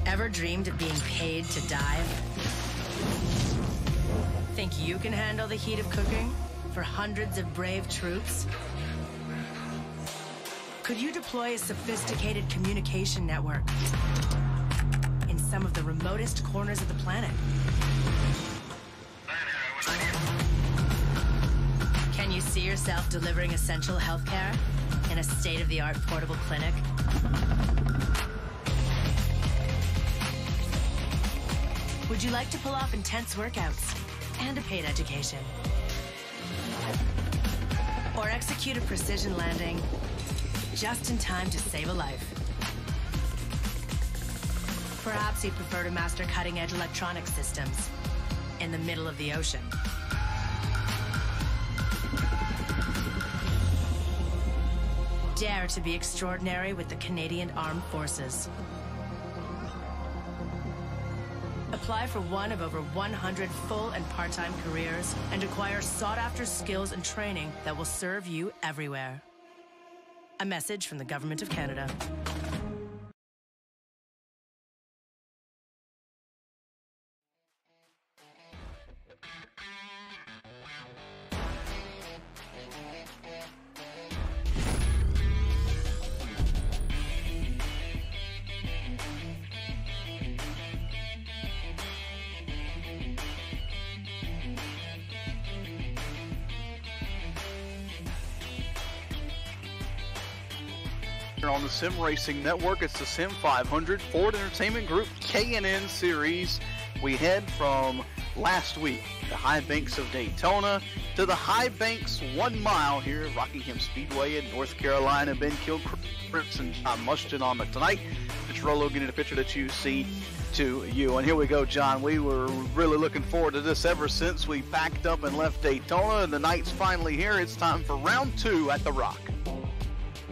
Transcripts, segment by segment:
Ever dreamed of being paid to dive? Think you can handle the heat of cooking for hundreds of brave troops? Could you deploy a sophisticated communication network in some of the remotest corners of the planet? Can you see yourself delivering essential healthcare in a state-of-the-art portable clinic? Would you like to pull off intense workouts and a paid education? Or execute a precision landing just in time to save a life? Perhaps you'd prefer to master cutting-edge electronic systems in the middle of the ocean. Dare to be extraordinary with the Canadian Armed Forces. Apply for one of over 100 full and part-time careers and acquire sought-after skills and training that will serve you everywhere. A message from the Government of Canada. On the Sim Racing Network, it's the Sim500 Ford Entertainment Group K&N Series. We head from last week, the high banks of Daytona, to the high banks 1 mile here at Rockingham Speedway in North Carolina. Ben Kilchrist and John Mushton on the tonight. It's Rolo getting the picture that you see to you. And here we go, John. We were really looking forward to this ever since we packed up and left Daytona, and the night's finally here. It's time for round 2 at the Rock.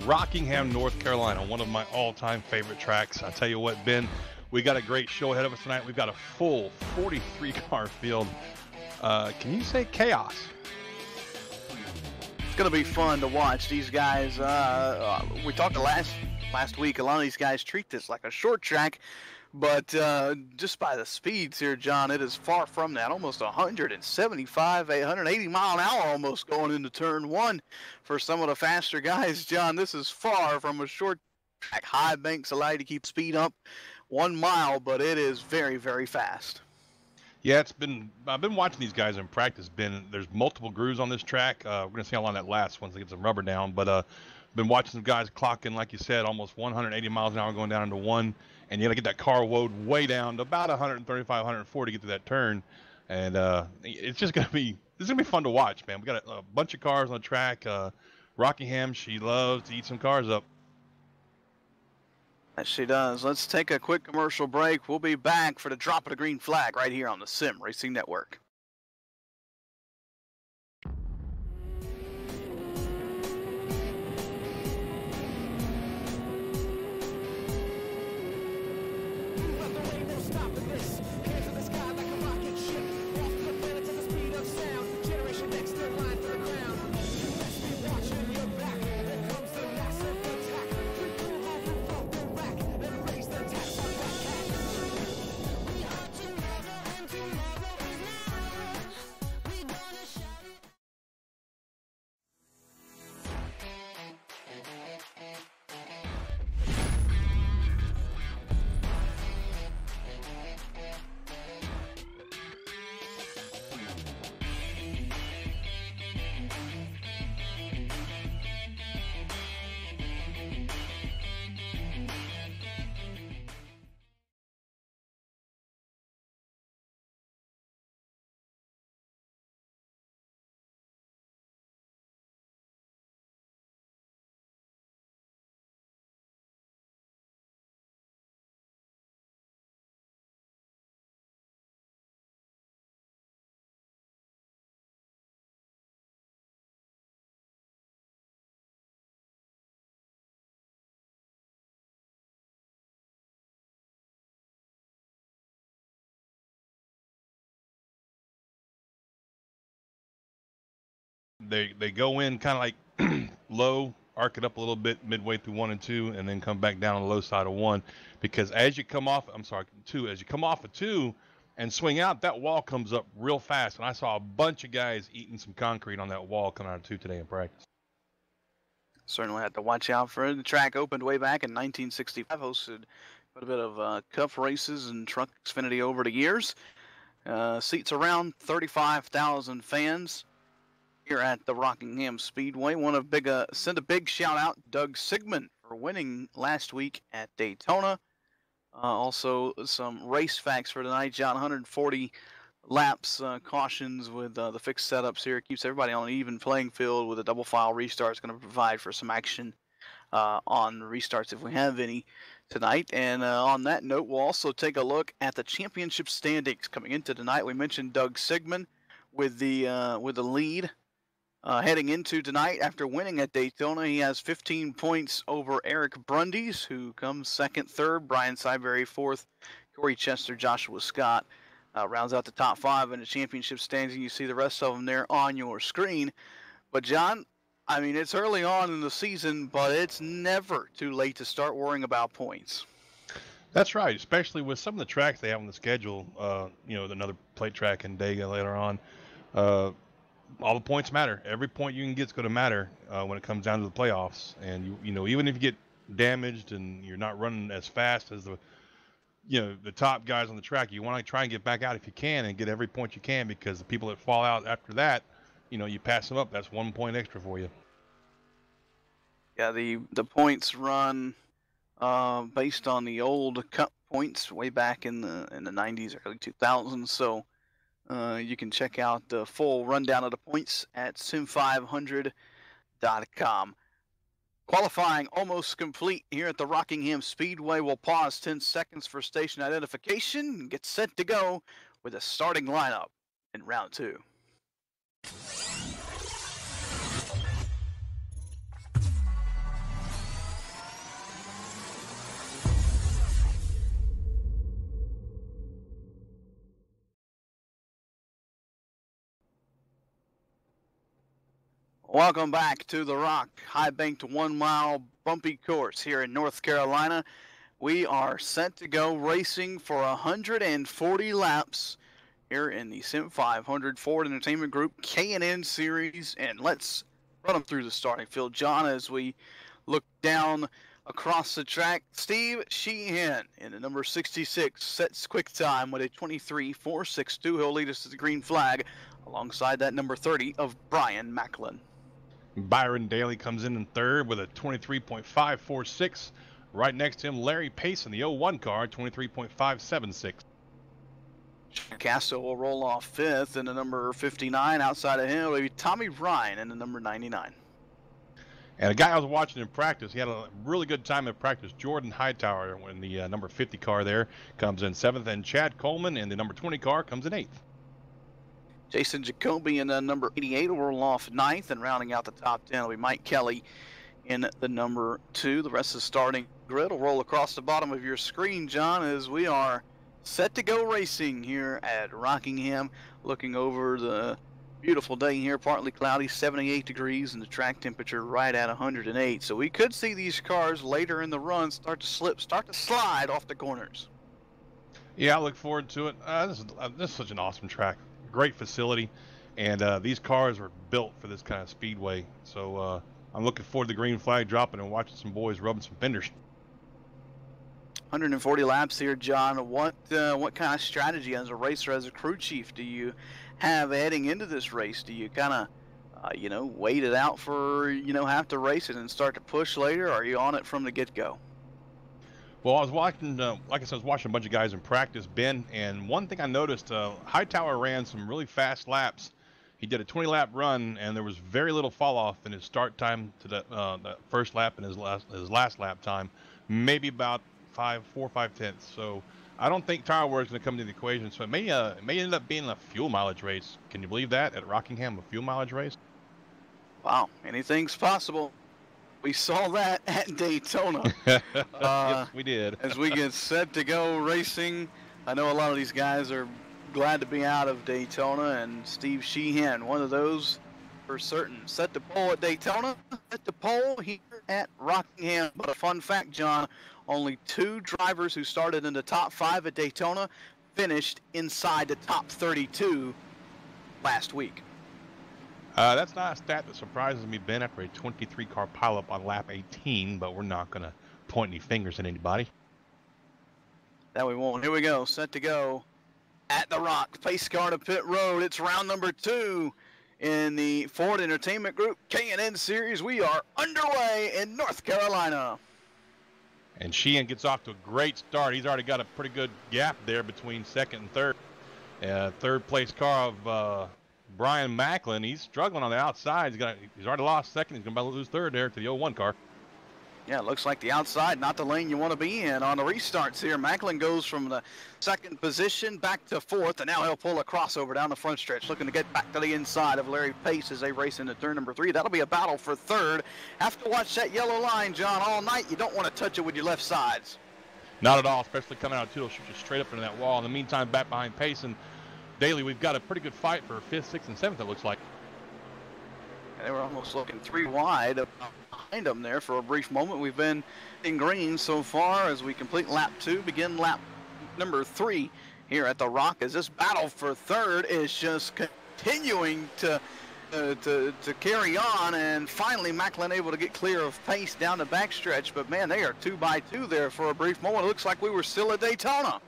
Rockingham, North Carolina, one of my all-time favorite tracks. I tell you what, Ben, we got a great show ahead of us tonight. We've got a full 43-car field. Can you say chaos? It's going to be fun to watch these guys. We talked last week. A lot of these guys treat this like a short track, but just by the speeds here, John, it is far from that. Almost 175, 180 mile an hour almost going into turn 1 for some of the faster guys. John, this is far from a short track. High banks allow you to keep speed up 1 mile, but it is very, very fast. Yeah, I've been watching these guys in practice. There's multiple grooves on this track. We're going to see how long that lasts once they get some rubber down. But been watching some guys clocking, like you said, almost 180 miles an hour going down into 1. And you got to get that car woed way down to about 135, 140 to get to that turn. And it's just going to be fun to watch, man. We got a bunch of cars on the track. Rockingham, she loves to eat some cars up. Yes, she does. Let's take a quick commercial break. We'll be back for the drop of the green flag right here on the Sim Racing Network. They go in kind of like low, arc it up a little bit midway through 1 and 2, and then come back down on the low side of 1. because as you come off, as you come off a 2 and swing out, that wall comes up real fast. And I saw a bunch of guys eating some concrete on that wall coming out of 2 today in practice. Certainly had to watch out for it. The track opened way back in 1965, hosted quite a bit of cup races and truck Xfinity over the years. Seats around 35,000 fans here at the Rockingham Speedway. Send a big shout out to Doug Sigmund for winning last week at Daytona. Also, some race facts for tonight, John. 140 laps, cautions with the fixed setups here. It keeps everybody on an even playing field with a double file restart. It's going to provide for some action on restarts if we have any tonight. And on that note, we'll also take a look at the championship standings coming into tonight. We mentioned Doug Sigmund with the lead. Heading into tonight after winning at Daytona, he has 15 points over Eric Brundies, who comes second, third, Brian Syberry fourth, Corey Chester, Joshua Scott rounds out the top 5 in the championship standings. You see the rest of them there on your screen. But John, I mean, it's early on in the season, but it's never too late to start worrying about points. That's right, especially with some of the tracks they have on the schedule. Another plate track in Dega later on. All the points matter. Every point you can get is going to matter when it comes down to the playoffs. And even if you get damaged and you're not running as fast as the top guys on the track, you want to try and get back out if you can and get every point you can, because the people that fall out after that, you pass them up. That's 1 point extra for you. Yeah, the points run based on the old Cup points way back in the 90s, early 2000s. So. You can check out the full rundown of the points at sim500.com. Qualifying almost complete here at the Rockingham Speedway. We'll pause 10 seconds for station identification and get set to go with a starting lineup in round 2. Welcome back to the Rock, high-banked 1-mile bumpy course here in North Carolina. We are set to go racing for 140 laps here in the Sim500 Ford Entertainment Group K&N Series. And let's run them through the starting field, John, as we look down across the track. Steve Sheehan in the number 66 sets quick time with a 23.462. He'll lead us to the green flag alongside that number 30 of Brian Macklin. Byron Daly comes in third with a 23.546. Right next to him, Larry Pace in the 01 car, 23.576. Castro will roll off fifth in the number 59. Outside of him will be Tommy Ryan in the number 99. And a guy I was watching in practice, he had a really good time in practice. Jordan Hightower in the number 50 car there comes in 7th, and Chad Coleman in the number 20 car comes in 8th. Jason Jacoby in the number 88 will roll off 9th, and rounding out the top 10 will be Mike Kelly in the number 2. The rest of the starting grid will roll across the bottom of your screen, John, as we are set to go racing here at Rockingham, looking over the beautiful day here, partly cloudy, 78 degrees, and the track temperature right at 108. So we could see these cars later in the run start to slide off the corners. Yeah, I look forward to it. This is such an awesome track. Great facility, and these cars are built for this kind of speedway. So I'm looking forward to the green flag dropping and watching some boys rubbing some fenders. 140 laps here, John. What kind of strategy as a racer, as a crew chief, do you have heading into this race? Do you kind of wait it out for have to race it and start to push later, or are you on it from the get-go? Well, I was watching, like I said, I was watching a bunch of guys in practice, Ben, and one thing I noticed, Hightower ran some really fast laps. He did a 20-lap run, and there was very little fall-off in his start time to the first lap and his last lap time, maybe about 4 or 5 tenths. So I don't think tire wear is going to come into the equation. So it may end up being a fuel mileage race. Can you believe that at Rockingham, a fuel mileage race? Wow, anything's possible. We saw that at Daytona. Yes, we did. As we get set to go racing, I know a lot of these guys are glad to be out of Daytona, and Steve Sheehan, one of those for certain. Set to pole at Daytona, set to pole here at Rockingham. But a fun fact, John, Only 2 drivers who started in the top 5 at Daytona finished inside the top 32 last week. That's not a stat that surprises me, Ben, after a 23-car pileup on lap 18, but we're not going to point any fingers at anybody. That we won't. Here we go, set to go at the Rock. Pace car to pit road. It's round number 2 in the Ford Entertainment Group K&N Series. We are underway in North Carolina. And Sheehan gets off to a great start. He's already got a pretty good gap there between second and third. Third place car of Brian Macklin. He's struggling on the outside. He's already lost second. He's going to lose third there to the 01 car. Yeah, it looks like the outside, not the lane you want to be in. On the restarts here, Macklin goes from the second position back to fourth, and now he'll pull a crossover down the front stretch, looking to get back to the inside of Larry Pace as they race into turn number 3. That'll be a battle for third. Have to watch that yellow line, John, all night. You don't want to touch it with your left sides. Not at all, especially coming out of 2. It'll shoot you straight up into that wall. In the meantime, back behind Pace and Daly, we've got a pretty good fight for 5th, 6th, and 7th, it looks like. They were almost looking 3 wide behind them there for a brief moment. We've been in green so far as we complete lap 2, begin lap number 3 here at the Rock, as this battle for third is just continuing to carry on, and finally Macklin able to get clear of Pace down the backstretch. But man, they are 2 by 2 there for a brief moment. It looks like we were still at Daytona.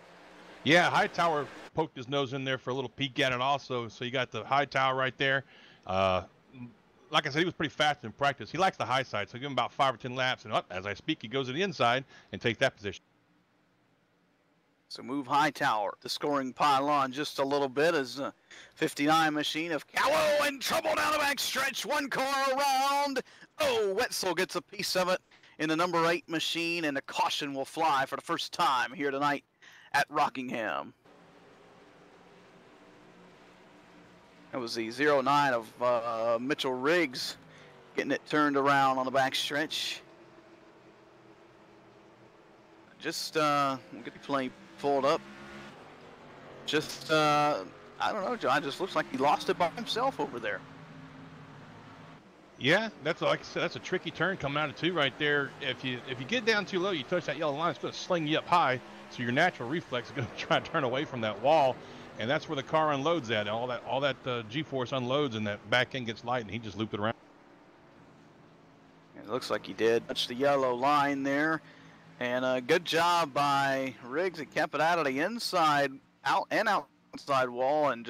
Yeah, Hightower poked his nose in there for a little peek at it also. So you got the Hightower right there. Like I said, he was pretty fast in practice. He likes the high side, so give him about 5 or 10 laps, and as I speak, he goes to the inside and takes that position. So move Hightower to scoring pylon just a little bit as 59 machine of Callow in trouble down the back stretch. 1 car around. Oh, Wetzel gets a piece of it in the number 8 machine, and a caution will fly for the first time here tonight at Rockingham. That was the 09 of Mitchell Riggs getting it turned around on the back stretch. Just, we'll get the plane pulled up. Just, I don't know, John, just looks like he lost it by himself over there. Yeah, that's like I said, that's a tricky turn coming out of 2 right there. If you get down too low, you touch that yellow line, it's going to sling you up high, so your natural reflex is going to try to turn away from that wall. And that's where the car unloads at. All that G-force unloads, and that back end gets light, and he just looped it around. It looks like he did touch the yellow line there. And good job by Riggs. It kept it out of the inside, outside wall, and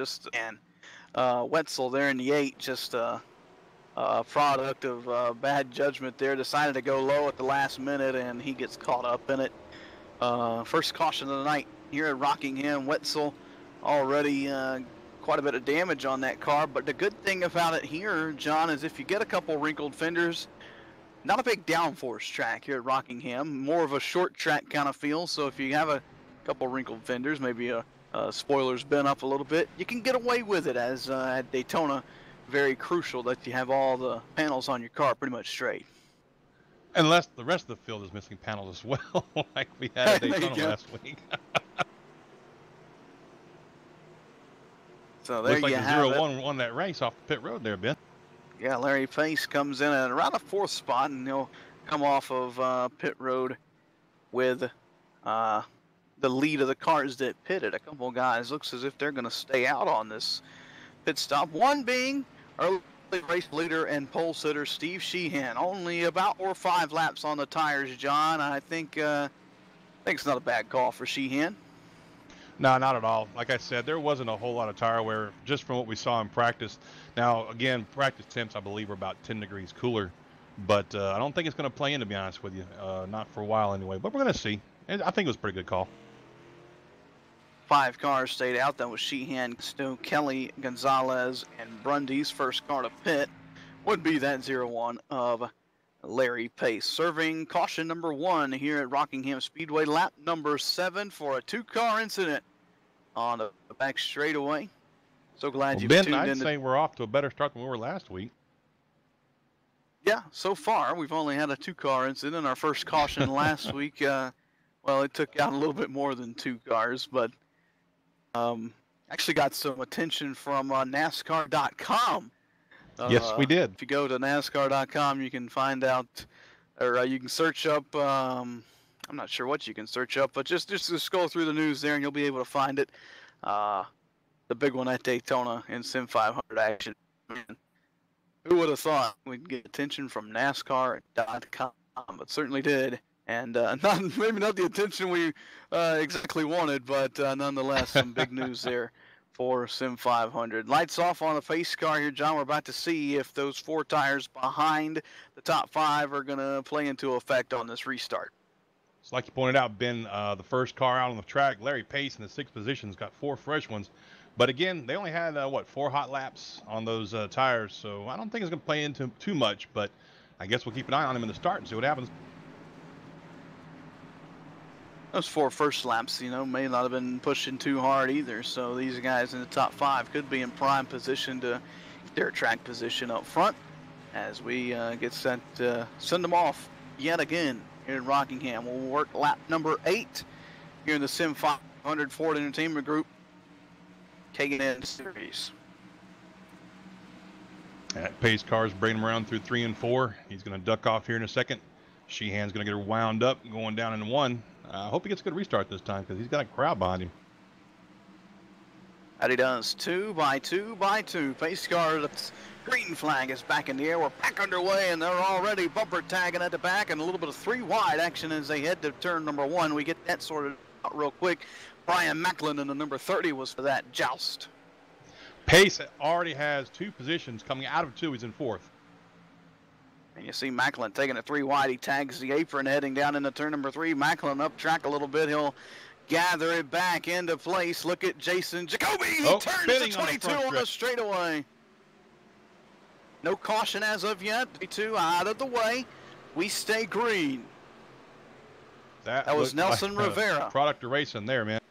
Wetzel there in the 8, just a product of bad judgment there. Decided to go low at the last minute, and he gets caught up in it. First caution of the night here at Rockingham. Wetzel already quite a bit of damage on that car, but the good thing about it here, John, is if you get a couple wrinkled fenders, not a big downforce track here at Rockingham, more of a short track kind of feel. So if you have a couple wrinkled fenders, maybe a spoiler's bent up a little bit, you can get away with it, as at Daytona, very crucial that you have all the panels on your car pretty much straight. Unless the rest of the field is missing panels as well, like we had at Daytona last week. So there looks you like have the it. 0-1 won that race off the pit road there, Ben. Yeah, Larry Pace comes in at around a 4th spot, and he'll come off of pit road with the lead of the cars that pitted. A couple guys looks as if they're going to stay out on this pit stop. One being early race leader and pole sitter Steve Sheehan. Only about 4 or 5 laps on the tires, John. I think it's not a bad call for Sheehan. No, not at all. Like I said, there wasn't a whole lot of tire wear just from what we saw in practice. Now, again, practice temps, I believe, are about 10 degrees cooler. But I don't think it's going to play in, to be honest with you. Not for a while anyway. But we're going to see. And I think it was a pretty good call. 5 cars stayed out. That was Sheehan, Stowe, Kelly, Gonzalez, and Brundy's first car to pit would be that 0-1 of Larry Pace. Serving caution number 1 here at Rockingham Speedway, lap number 7 for a 2-car incident on the back straightaway. So glad you've tuned in. Ben, I'd say we're off to a better start than we were last week. Yeah, so far we've only had a 2-car incident. Our first caution last week, well, it took out a little bit more than 2 cars, but actually got some attention from NASCAR.com. Yes, we did. If you go to NASCAR.com, you can find out, or you can search up I'm not sure what you can search up, but just scroll through the news there and you'll be able to find it. The big one at Daytona in Sim500 action. Man, who would have thought we'd get attention from NASCAR.com, but certainly did. And maybe not the attention we exactly wanted, but nonetheless, some big news there for Sim500. Lights off on the pace car here, John. We're about to see if those 4 tires behind the top 5 are going to play into effect on this restart. So like you pointed out, Ben, the first car out on the track, Larry Pace in the 6th position, has got 4 fresh ones. But again, they only had, 4 hot laps on those tires, so I don't think it's going to play into too much, but I guess we'll keep an eye on him in the start and see what happens. Those 4 first laps, may not have been pushing too hard either, so these guys in the top 5 could be in prime position to get their track position up front as we get set to send them off yet again here in Rockingham. We'll work lap number 8 here in the Sim500 Ford Entertainment Group K&N Series. That pace car's bringing him around through 3 and 4. He's going to duck off here in a second. Sheehan's going to get her wound up, going down in 1. I hope he gets a good restart this time because he's got a crowd behind him. That he does. 2 by 2 by 2. Pace car, the green flag is back in the air. We're back underway, and they're already bumper tagging at the back, and a little bit of 3 wide action as they head to turn number 1. We get that sorted out real quick. Brian Macklin in the number 30 was for that joust. Pace already has 2 positions coming out of 2. He's in 4th. And you see Macklin taking a 3 wide. He tags the apron heading down into turn number 3. Macklin up track a little bit. He'll gather it back into place. Look at Jason Jacoby. He turns to 22 on the straightaway. No caution as of yet. 22 out of the way. We stay green. That was Nelson Rivera. Product of racing there, man.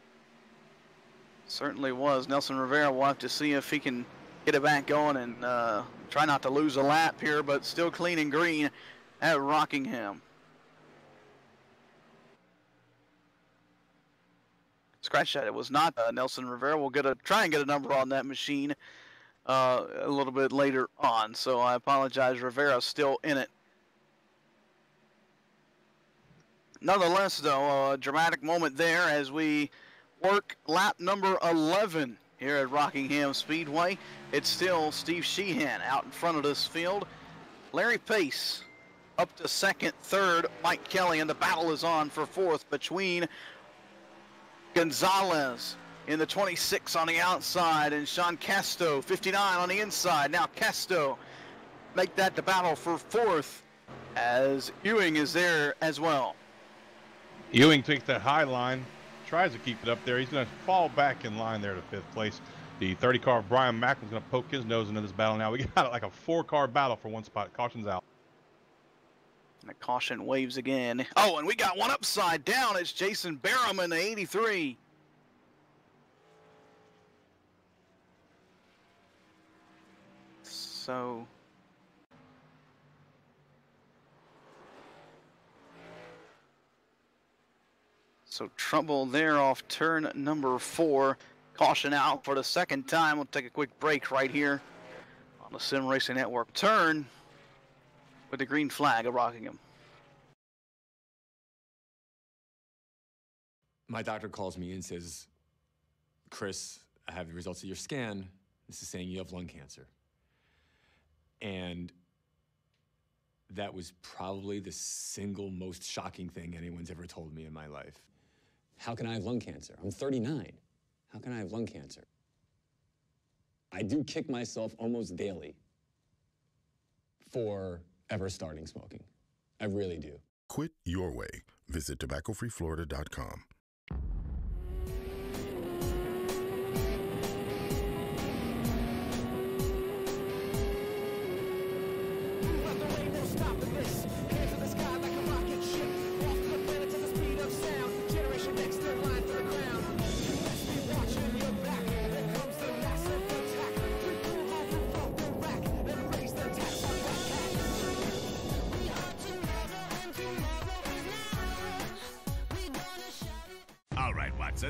Certainly was. Nelson Rivera, we'll have to see if he can get it back going and try not to lose a lap here, but still clean and green at Rockingham. Scratch that. It was not Nelson Rivera. We'll try and get a number on that machine a little bit later on. So I apologize. Rivera's still in it. Nonetheless, though, a dramatic moment there as we work lap number 11 here at Rockingham Speedway. It's still Steve Sheehan out in front of this field. Larry Pace up to 2nd, 3rd, Mike Kelly, and the battle is on for 4th between Gonzalez in the 26 on the outside and Sean Casto, 59 on the inside. Now Casto make that the battle for 4th as Ewing is there as well. Ewing takes that high line, tries to keep it up there. He's going to fall back in line there to 5th place. The 30 car of Brian Macklin's going to poke his nose into this battle now. We got like a 4-car battle for 1 spot. Caution's out. And the caution waves again. Oh, and we got one upside down. It's Jason Barham in the 83. So trouble there off turn number 4. Caution out for the 2nd time. We'll take a quick break right here on the Sim Racing Network. Turn with the green flag of Rockingham. My doctor calls me and says, Chris, I have the results of your scan. This is saying you have lung cancer. And that was probably the single most shocking thing anyone's ever told me in my life. How can I have lung cancer? I'm 39. How can I have lung cancer? I do kick myself almost daily for ever starting smoking. I really do. Quit your way. Visit tobaccofreeflorida.com.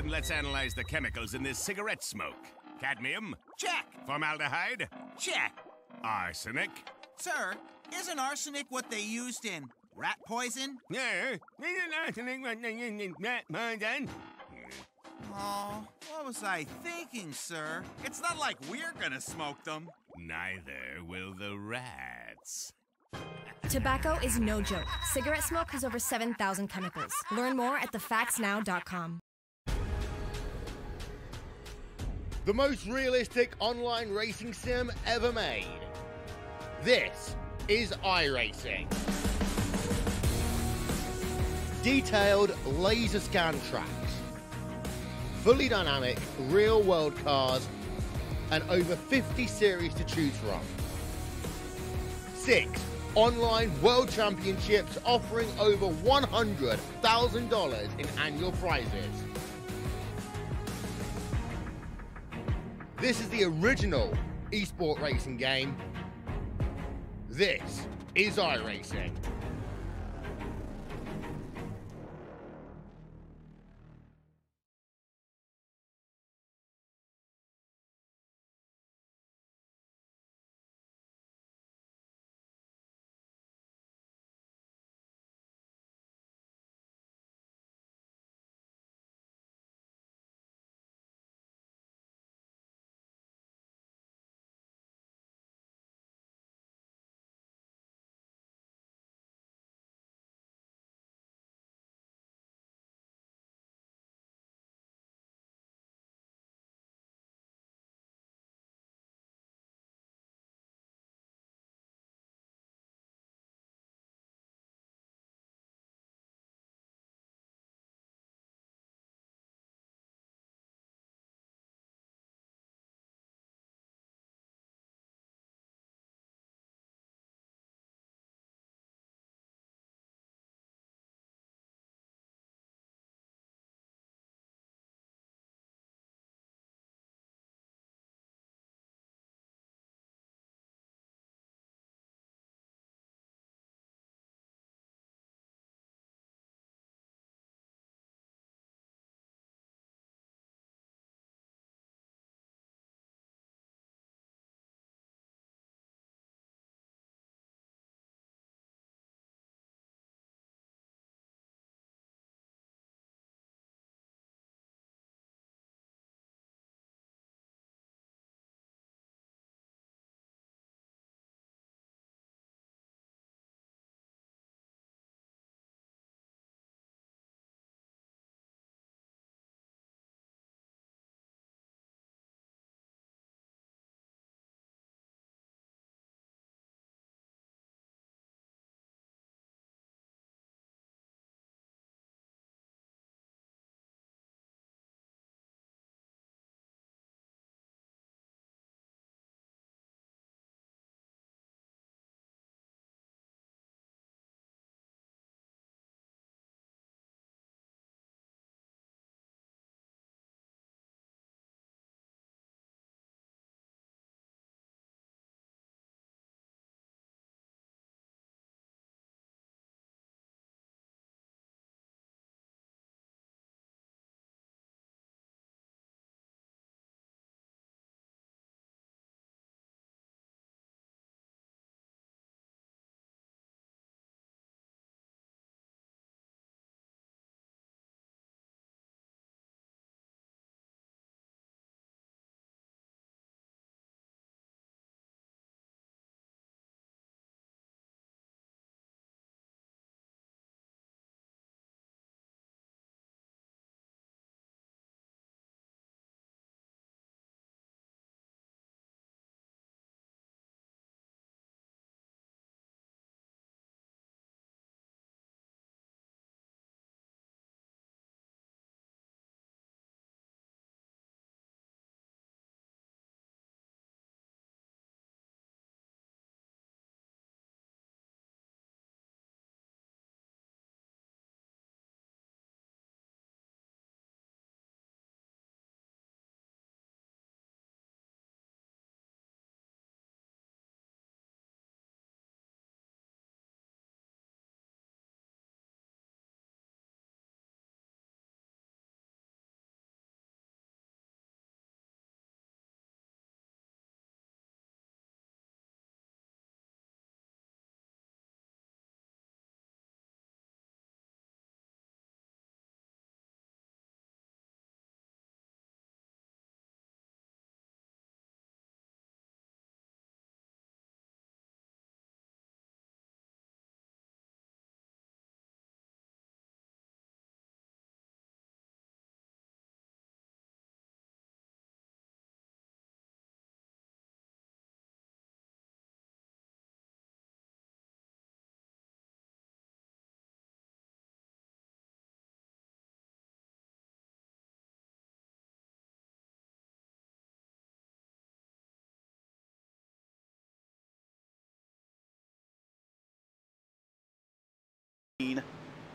Let's analyze the chemicals in this cigarette smoke. Cadmium? Check. Formaldehyde? Check. Arsenic? Sir, isn't arsenic what they used in Rat poison? Yeah. Rat poison. Oh, what was I thinking, sir? It's not like we're gonna smoke them. Neither will the rats. Tobacco is no joke. Cigarette smoke has over 7,000 chemicals. Learn more at thefactsnow.com. The most realistic online racing sim ever made. This is iRacing. Detailed laser scan tracks, fully dynamic real world cars, and over 50 series to choose from. 6 online world championships offering over $100,000 in annual prizes. This is the original esport racing game. This is iRacing.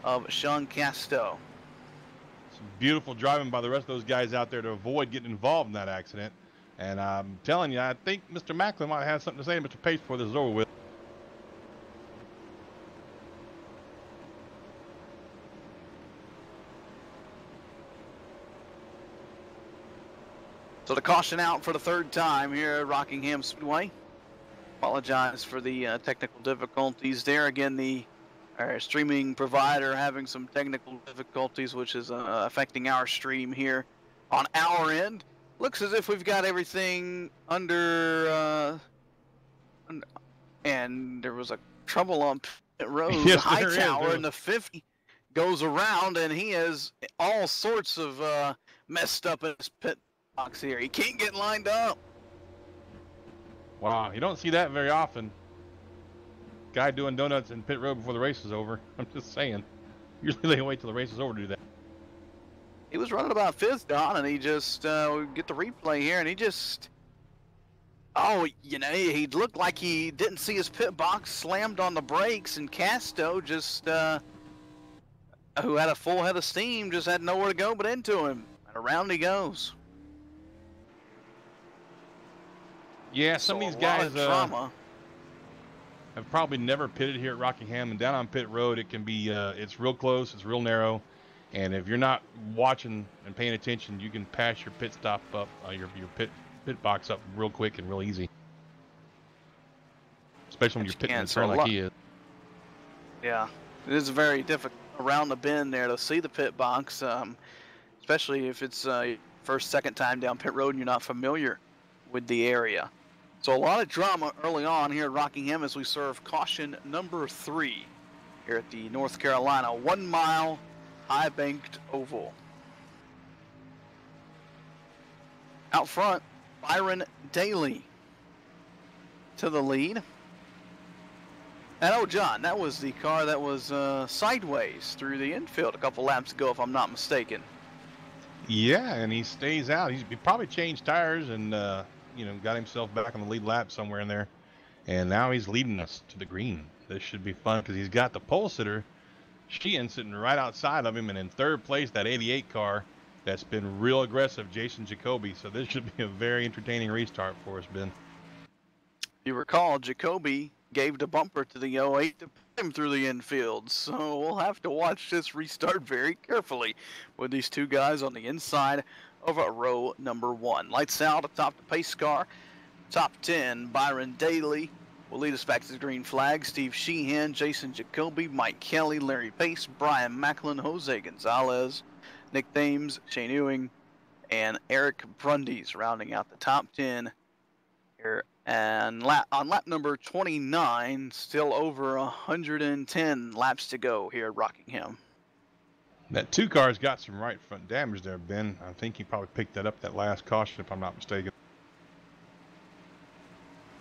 of Sean Casto. Some beautiful driving by the rest of those guys out there to avoid getting involved in that accident. And I'm telling you, I think Mr. Macklin might have something to say to Mr. Pace before this is over with. So the caution out for the third time here at Rockingham Speedway. Apologize for the technical difficulties there. Again, our streaming provider having some technical difficulties, which is affecting our stream here on our end. Looks as if we've got everything under and there was a trouble on pit road. Yes, Hightower in the 50 goes around, and he has all sorts of messed up in his pit box here. He can't get lined up. Wow, you don't see that very often. Guy doing donuts in pit road before the race is over. I'm just saying. Usually they wait till the race is over to do that. He was running about fifth, Don, and he just we get the replay here, and he just, he looked like he didn't see his pit box, slammed on the brakes, and Casto just, who had a full head of steam, just had nowhere to go but into him, and around he goes. Yeah, some So of these a lot guys of drama. have probably never pitted here at Rockingham, and down on pit road it can be it's real close, it's real narrow, and if you're not watching and paying attention, you can pass your pit stop up, your pit box up real quick and real easy, especially when you're pitting a turn like he is. Yeah, it is very difficult around the bend there to see the pit box, especially if it's first, second time down pit road and you're not familiar with the area. So a lot of drama early on here at Rockingham as we serve caution number 3 here at the North Carolina 1 mile high banked oval. Out front, Byron Daly to the lead. And John, that was the car that was sideways through the infield a couple laps ago, if I'm not mistaken. Yeah, and he stays out. He probably changed tires and got himself back on the lead lap somewhere in there, and now he's leading us to the green. This should be fun because he's got the pole sitter Sheehan sitting right outside of him, and in third place that 88 car that's been real aggressive, Jason Jacoby. So this should be a very entertaining restart for us, Ben. You recall Jacoby gave the bumper to the 08 to put him through the infield, so we'll have to watch this restart very carefully with these two guys on the inside of row number 1. Lights out atop the pace car. Top 10, Byron Daly will lead us back to the green flag. Steve Sheehan, Jason Jacoby, Mike Kelly, Larry Pace, Brian Macklin, Jose Gonzalez, Nick Thames, Shane Ewing, and Eric Brundys rounding out the top 10 here. And on lap number 29, still over 110 laps to go here at Rockingham. That 2 car's got some right front damage there, Ben. I think he probably picked that up that last caution, if I'm not mistaken.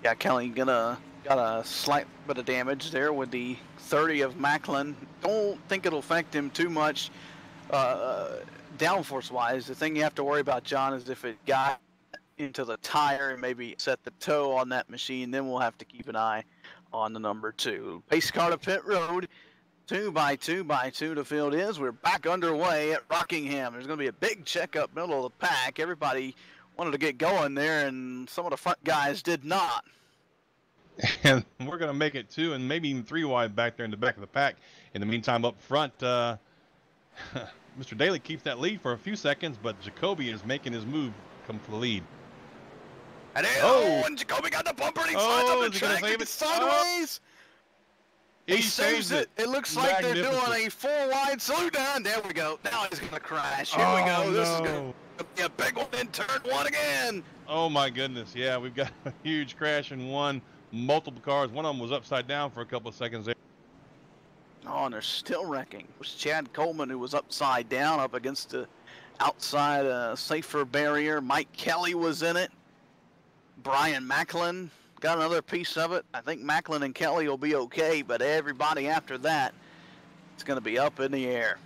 Yeah, Kelly got a slight bit of damage there with the 30 of Macklin. Don't think it'll affect him too much downforce-wise. The thing you have to worry about, John, is if it got into the tire and maybe set the toe on that machine, then we'll have to keep an eye on the number 2. Pace car to pit road. 2 by 2 by 2 the field is. We're back underway at Rockingham. There's going to be a big checkup middle of the pack. Everybody wanted to get going there, and some of the front guys did not. And we're going to make it 2 and maybe even 3 wide back there in the back of the pack. In the meantime, up front, Mr. Daly keeps that lead for a few seconds, but Jacoby is making his move come for the lead. And and Jacoby got the bumper, and he slides up the track, and sideways. He saves it. It looks like they're doing a full wide salute down. There we go. Now he's going to crash. Here we go. This is going to be a big one in turn 1 again. Oh, my goodness. Yeah, we've got a huge crash in one. Multiple cars. One of them was upside down for a couple of seconds there. Oh, and they're still wrecking. It was Chad Coleman who was upside down up against the outside safer barrier. Mike Kelly was in it. Brian Macklin got another piece of it. I think Macklin and Kelly will be okay, but everybody after that, it's going to be up in the air.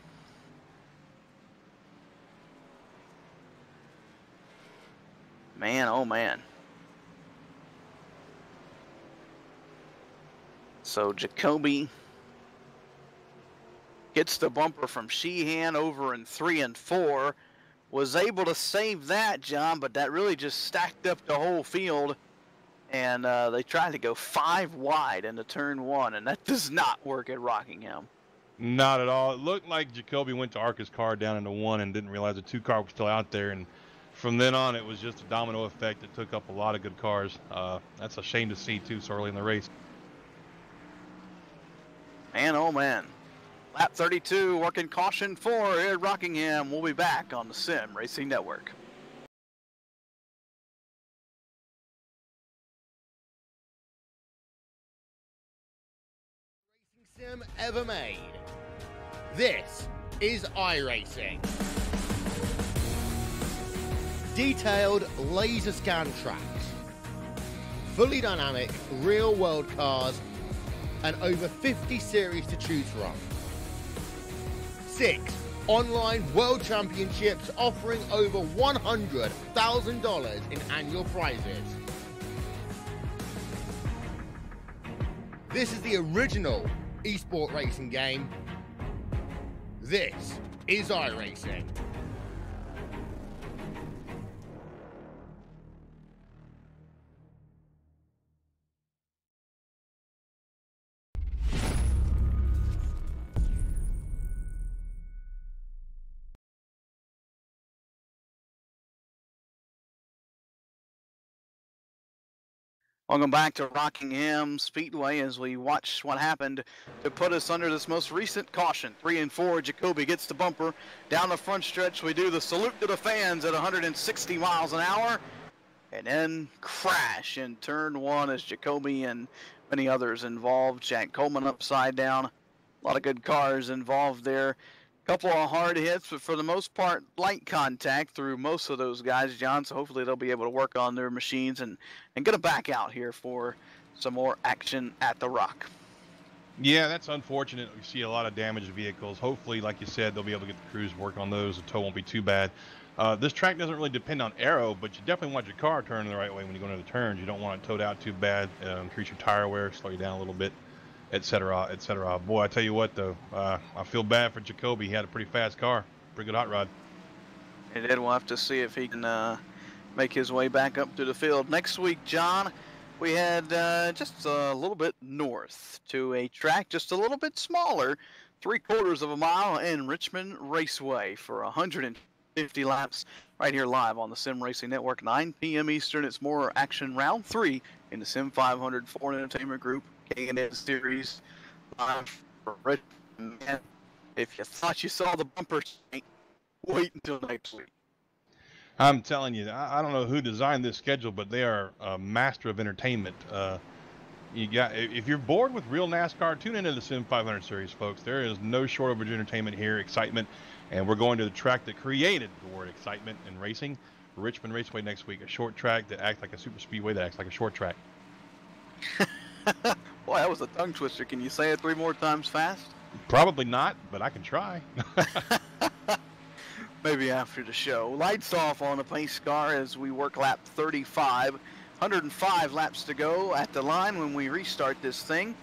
Man, oh man. So Jacoby Gets the bumper from Sheehan over in 3 and 4. Was able to save that, John, but that really just stacked up the whole field. And they tried to go 5 wide into turn 1, and that does not work at Rockingham. Not at all. It looked like Jacoby went to arc his car down into 1 and didn't realize the 2 car was still out there. And from then on, it was just a domino effect that took up a lot of good cars. That's a shame to see, too, so early in the race. Man, oh, man. Lap 32, working caution 4 here at Rockingham. We'll be back on the Sim Racing Network. Sim ever made. This is iRacing. Detailed laser scan tracks, fully dynamic real world cars, and over 50 series to choose from. 6 online world championships offering over $100,000 in annual prizes. This is the original esport racing game. This is iRacing. Welcome back to Rockingham Speedway as we watch what happened to put us under this most recent caution. 3 and 4, Jacoby gets the bumper. Down the front stretch, we do the salute to the fans at 160 miles an hour. And then crash in turn 1 as Jacoby and many others involved. Jack Coleman upside down. A lot of good cars involved there. Couple of hard hits, but for the most part, light contact through most of those guys, John. So hopefully they'll be able to work on their machines and get them back out here for some more action at the Rock. Yeah, that's unfortunate. We see a lot of damaged vehicles. Hopefully, like you said, they'll be able to get the crews to work on those. The tow won't be too bad. This track doesn't really depend on aero, but you definitely want your car turning the right way when you go into the turns. You don't want it towed out too bad, increase your tire wear, slow you down a little bit, etc., etc. Boy, I tell you what, though, I feel bad for Jacoby. He had a pretty fast car, pretty good hot rod. He did. We'll have to see if he can make his way back up to the field. Next week, John, we had just a little bit north to a track just a little bit smaller, 3/4 of a mile in Richmond Raceway for 150 laps right here live on the Sim Racing Network, 9 p.m. Eastern. It's more action round 3 in the Sim500 Ford Entertainment Group K&N Series live for Richmond. If you thought you saw the bumper, wait until next week. I'm telling you, I don't know who designed this schedule, but they are a master of entertainment. If you're bored with real NASCAR, tune into the Sim500 series, folks. There is no shortage of entertainment here, excitement, and we're going to the track that created the word excitement in racing, Richmond Raceway next week, a short track that acts like a super speedway that acts like a short track. Boy, that was a tongue twister. Can you say it 3 more times fast? Probably not, but I can try. Maybe after the show. Lights off on the pace car as we work lap 35. 105 laps to go at the line when we restart this thing.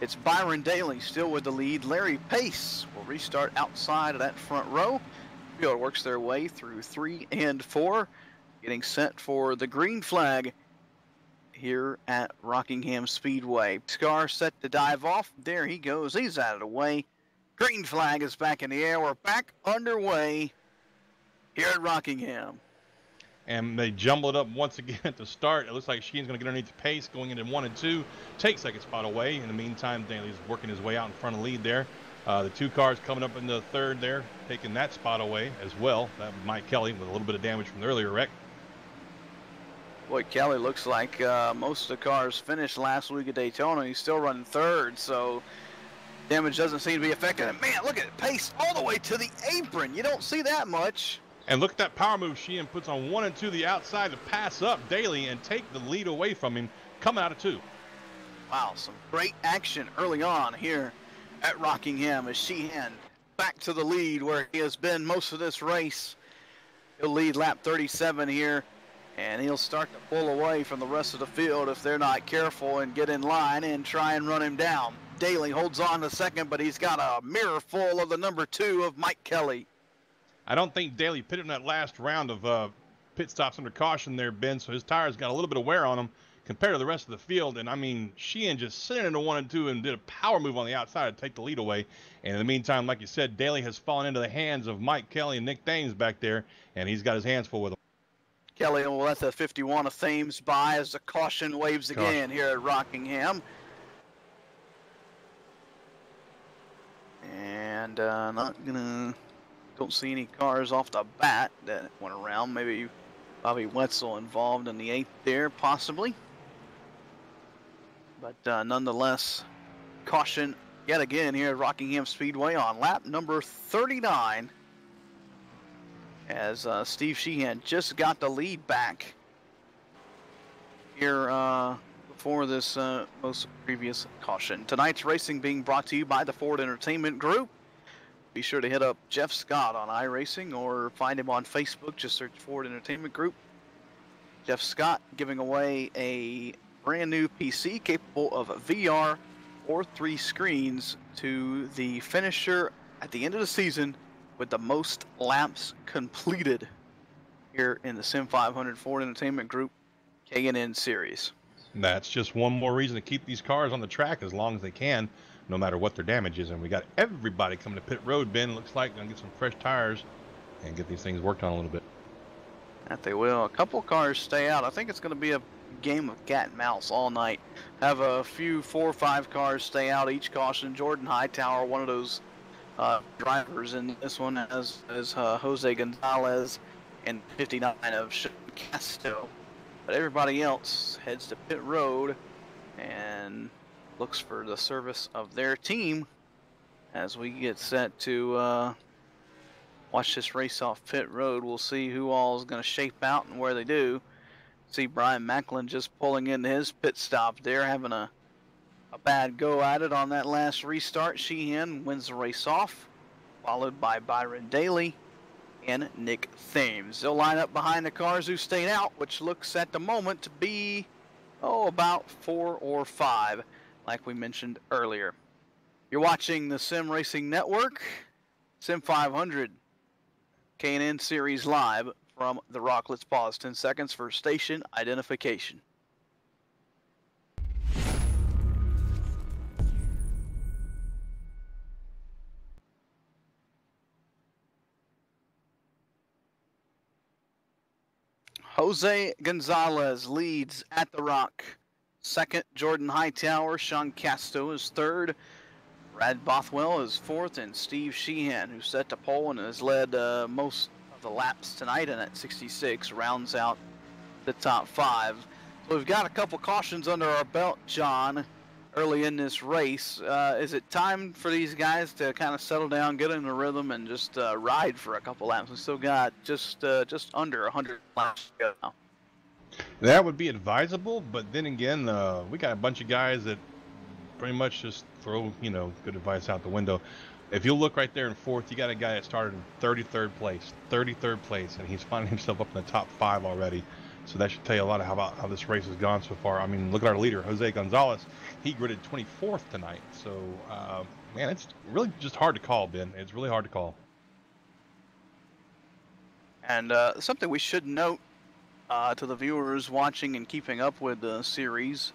It's Byron Daly still with the lead. Larry Pace will restart outside of that front row. Field works their way through 3 and 4, getting set for the green flag here at Rockingham Speedway. Scar set to dive off. There he goes. He's out of the way. Green flag is back in the air. We're back underway here at Rockingham. And they jumble it up once again at the start. It looks like Sheehan's going to get underneath the pace, going into 1 and 2, take second spot away. In the meantime, Daly's working his way out in front of the lead there. The 2 cars coming up in the third there, taking that spot away as well. That Mike Kelly with a little bit of damage from the earlier wreck. Boy, Kelly looks like most of the cars finished last week at Daytona. He's still running third, so damage doesn't seem to be affecting him. Man, look at it, pace all the way to the apron. You don't see that much. And look at that power move Sheehan puts on 1 and 2 the outside to pass up Daly and take the lead away from him, coming out of 2. Wow, some great action early on here at Rockingham as Sheehan back to the lead where he has been most of this race. He'll lead lap 37 here, and he'll start to pull away from the rest of the field if they're not careful and get in line and try and run him down. Daly holds on to second, but he's got a mirror full of the number 2 of Mike Kelly. I don't think Daly pitted in that last round of pit stops under caution there, Ben, so his tires got a little bit of wear on them compared to the rest of the field. And, I mean, Sheehan just sent into 1 and 2 and did a power move on the outside to take the lead away. And in the meantime, like you said, Daly has fallen into the hands of Mike Kelly and Nick Thames back there, and he's got his hands full with them. Kelly will let the 51 of Thames by as the caution waves again here at Rockingham. And don't see any cars off the bat that went around. Maybe Bobby Wetzel involved in the 8th there, possibly. But nonetheless, caution yet again here at Rockingham Speedway on lap number 39. As Steve Sheehan just got the lead back here before this most previous caution. Tonight's racing being brought to you by the Ford Entertainment Group. Be sure to hit up Jeff Scott on iRacing or find him on Facebook. Just search Ford Entertainment Group. Jeff Scott giving away a brand new PC capable of VR or 3 screens to the finisher at the end of the season with the most laps completed here in the Sim500 Ford Entertainment Group K&N Series. That's just one more reason to keep these cars on the track as long as they can, no matter what their damage is. And we got everybody coming to pit road, Ben. Looks like going to get some fresh tires and get these things worked on a little bit. That they will. A couple cars stay out. I think it's going to be a game of cat and mouse all night. Have a few 4 or 5 cars stay out each caution. Jordan Hightower, one of those drivers in this one, as Jose Gonzalez and 59 of Sean Casto. But everybody else heads to pit road and looks for the service of their team as we get set to watch this race off pit road. We'll see who all is going to shape out and where they do. See Brian Macklin just pulling in his pit stop there, having a bad go at it on that last restart. Sheehan wins the race off, followed by Byron Daly and Nick Thames. They'll line up behind the cars who stayed out, which looks at the moment to be, about 4 or 5, like we mentioned earlier. You're watching the Sim Racing Network, Sim500 K&N Series live from the Rock. Let's pause 10 seconds for station identification. Jose Gonzalez leads at the Rock. Second, Jordan Hightower. Sean Casto is third. Brad Bothwell is fourth. And Steve Sheehan, who set the pole and has led most of the laps tonight and at 66, rounds out the top 5. So we've got a couple cautions under our belt, John, early in this race. Is it time for these guys to kind of settle down, get in the rhythm, and just ride for a couple laps? We still got just under 100 laps to go now. That would be advisable, but then again, we got a bunch of guys that pretty much just throw, good advice out the window. If you look right there in 4th, you got a guy that started in 33rd place, and he's finding himself up in the top 5 already. So that should tell you a lot about how this race has gone so far. I mean, look at our leader, Jose Gonzalez. He gridded 24th tonight. So, man, it's really just hard to call, Ben. It's really hard to call. And something we should note to the viewers watching and keeping up with the series,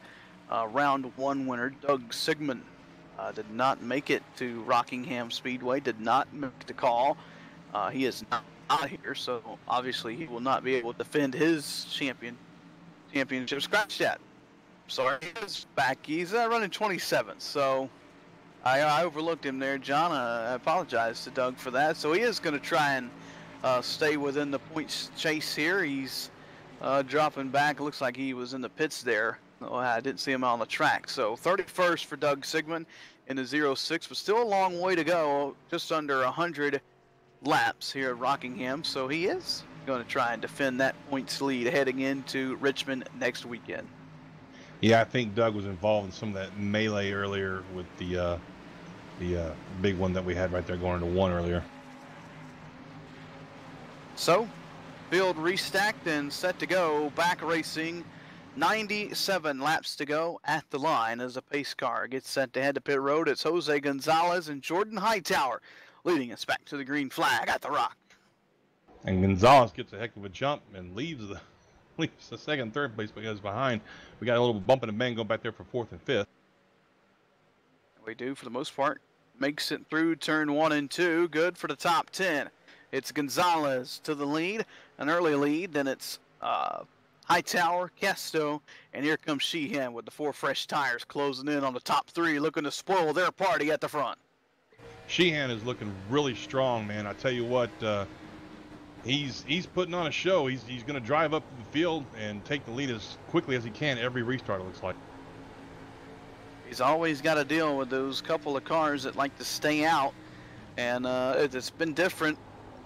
round 1 winner Doug Sigmund did not make it to Rockingham Speedway, did not make the call. He is not here, so obviously he will not be able to defend his championship scratch yet. Sorry, he's back. He's running 27th, so I overlooked him there, John. I apologize to Doug for that. So he is going to try and stay within the points chase here. He's dropping back. It looks like he was in the pits there. Oh, I didn't see him on the track. So 31st for Doug Sigmund in the 06, but still a long way to go, just under 100 laps here at Rockingham. So he is going to try and defend that points lead heading into Richmond next weekend. Yeah, I think Doug was involved in some of that melee earlier with the big one that we had right there going into 1 earlier. So, field restacked and set to go. Back racing 97 laps to go at the line as a pace car gets set to head to pit road. It's Jose Gonzalez and Jordan Hightower leading us back to the green flag at the Rock. And Gonzalez gets a heck of a jump and leaves the second and third place because behind. We got a little bump in the bang going back there for fourth and fifth. We do for the most part. Makes it through turn 1 and 2. Good for the top 10. It's Gonzalez to the lead, an early lead. Then it's Hightower, Casto, and here comes Sheehan with the 4 fresh tires closing in on the top 3, looking to spoil their party at the front. Sheehan is looking really strong, man. I tell you what, he's putting on a show. He's going to drive up the field and take the lead as quickly as he can every restart, it looks like. He's always got to deal with those couple of cars that like to stay out, and it's been different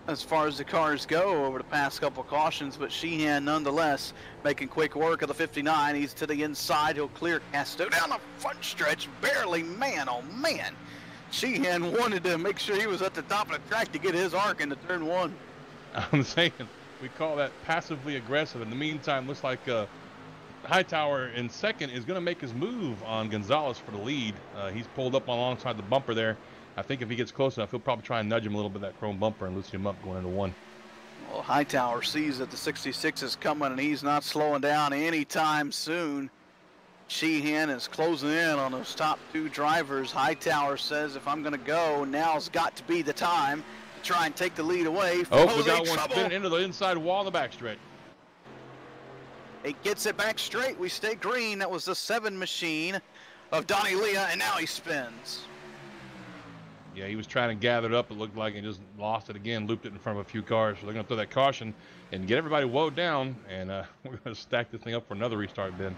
as far as the cars go over the past couple cautions, but Sheehan nonetheless making quick work of the 59. He's to the inside. He'll clear Casto down the front stretch, barely, man, oh man. Sheehan wanted to make sure he was at the top of the track to get his arc into turn 1. I'm saying we call that passively aggressive. In the meantime, looks like Hightower in second is going to make his move on Gonzalez for the lead. He's pulled up alongside the bumper there. I think if he gets close enough, he'll probably try and nudge him a little bit, that chrome bumper, and loosen him up going into 1. Well, Hightower sees that the 66 is coming, and he's not slowing down anytime soon. Sheehan is closing in on those top 2 drivers. Hightower says, if I'm going to go, now's got to be the time to try and take the lead away. Oh, we got one spinning into the inside wall of the backstretch. It gets it back straight. We stay green. That was the 7 machine of Donnie Leah, and now he spins. Yeah, he was trying to gather it up. It looked like he just lost it again, looped it in front of a few cars. So they're going to throw that caution and get everybody woed down, and we're going to stack this thing up for another restart, Ben.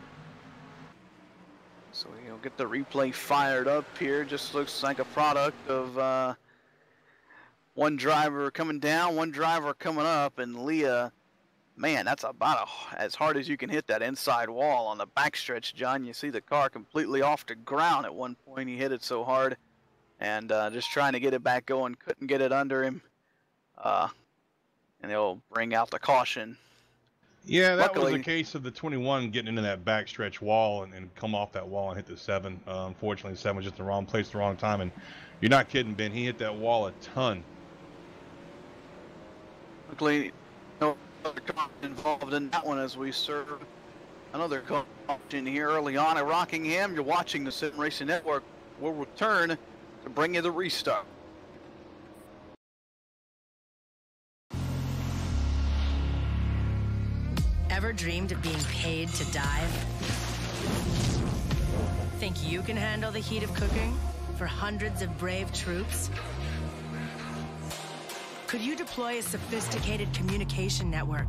So you'll get the replay fired up here. Just looks like a product of one driver coming down, one driver coming up, and Leah, man, that's about as hard as you can hit that inside wall on the backstretch, John. You see the car completely off the ground at one point. He hit it so hard. And just trying to get it back going, couldn't get it under him. And they'll bring out the caution. Yeah, that Luckily, was the case of the 21 getting into that backstretch wall and come off that wall and hit the 7. Unfortunately, the 7 was just the wrong place, the wrong time. And you're not kidding, Ben. He hit that wall a ton. Luckily, no other car involved in that one as we serve another caution here early on at Rockingham. You're watching the Sim Racing Network. We'll return to bring you the restart. Ever dreamed of being paid to dive? Think you can handle the heat of cooking for hundreds of brave troops? Could you deploy a sophisticated communication network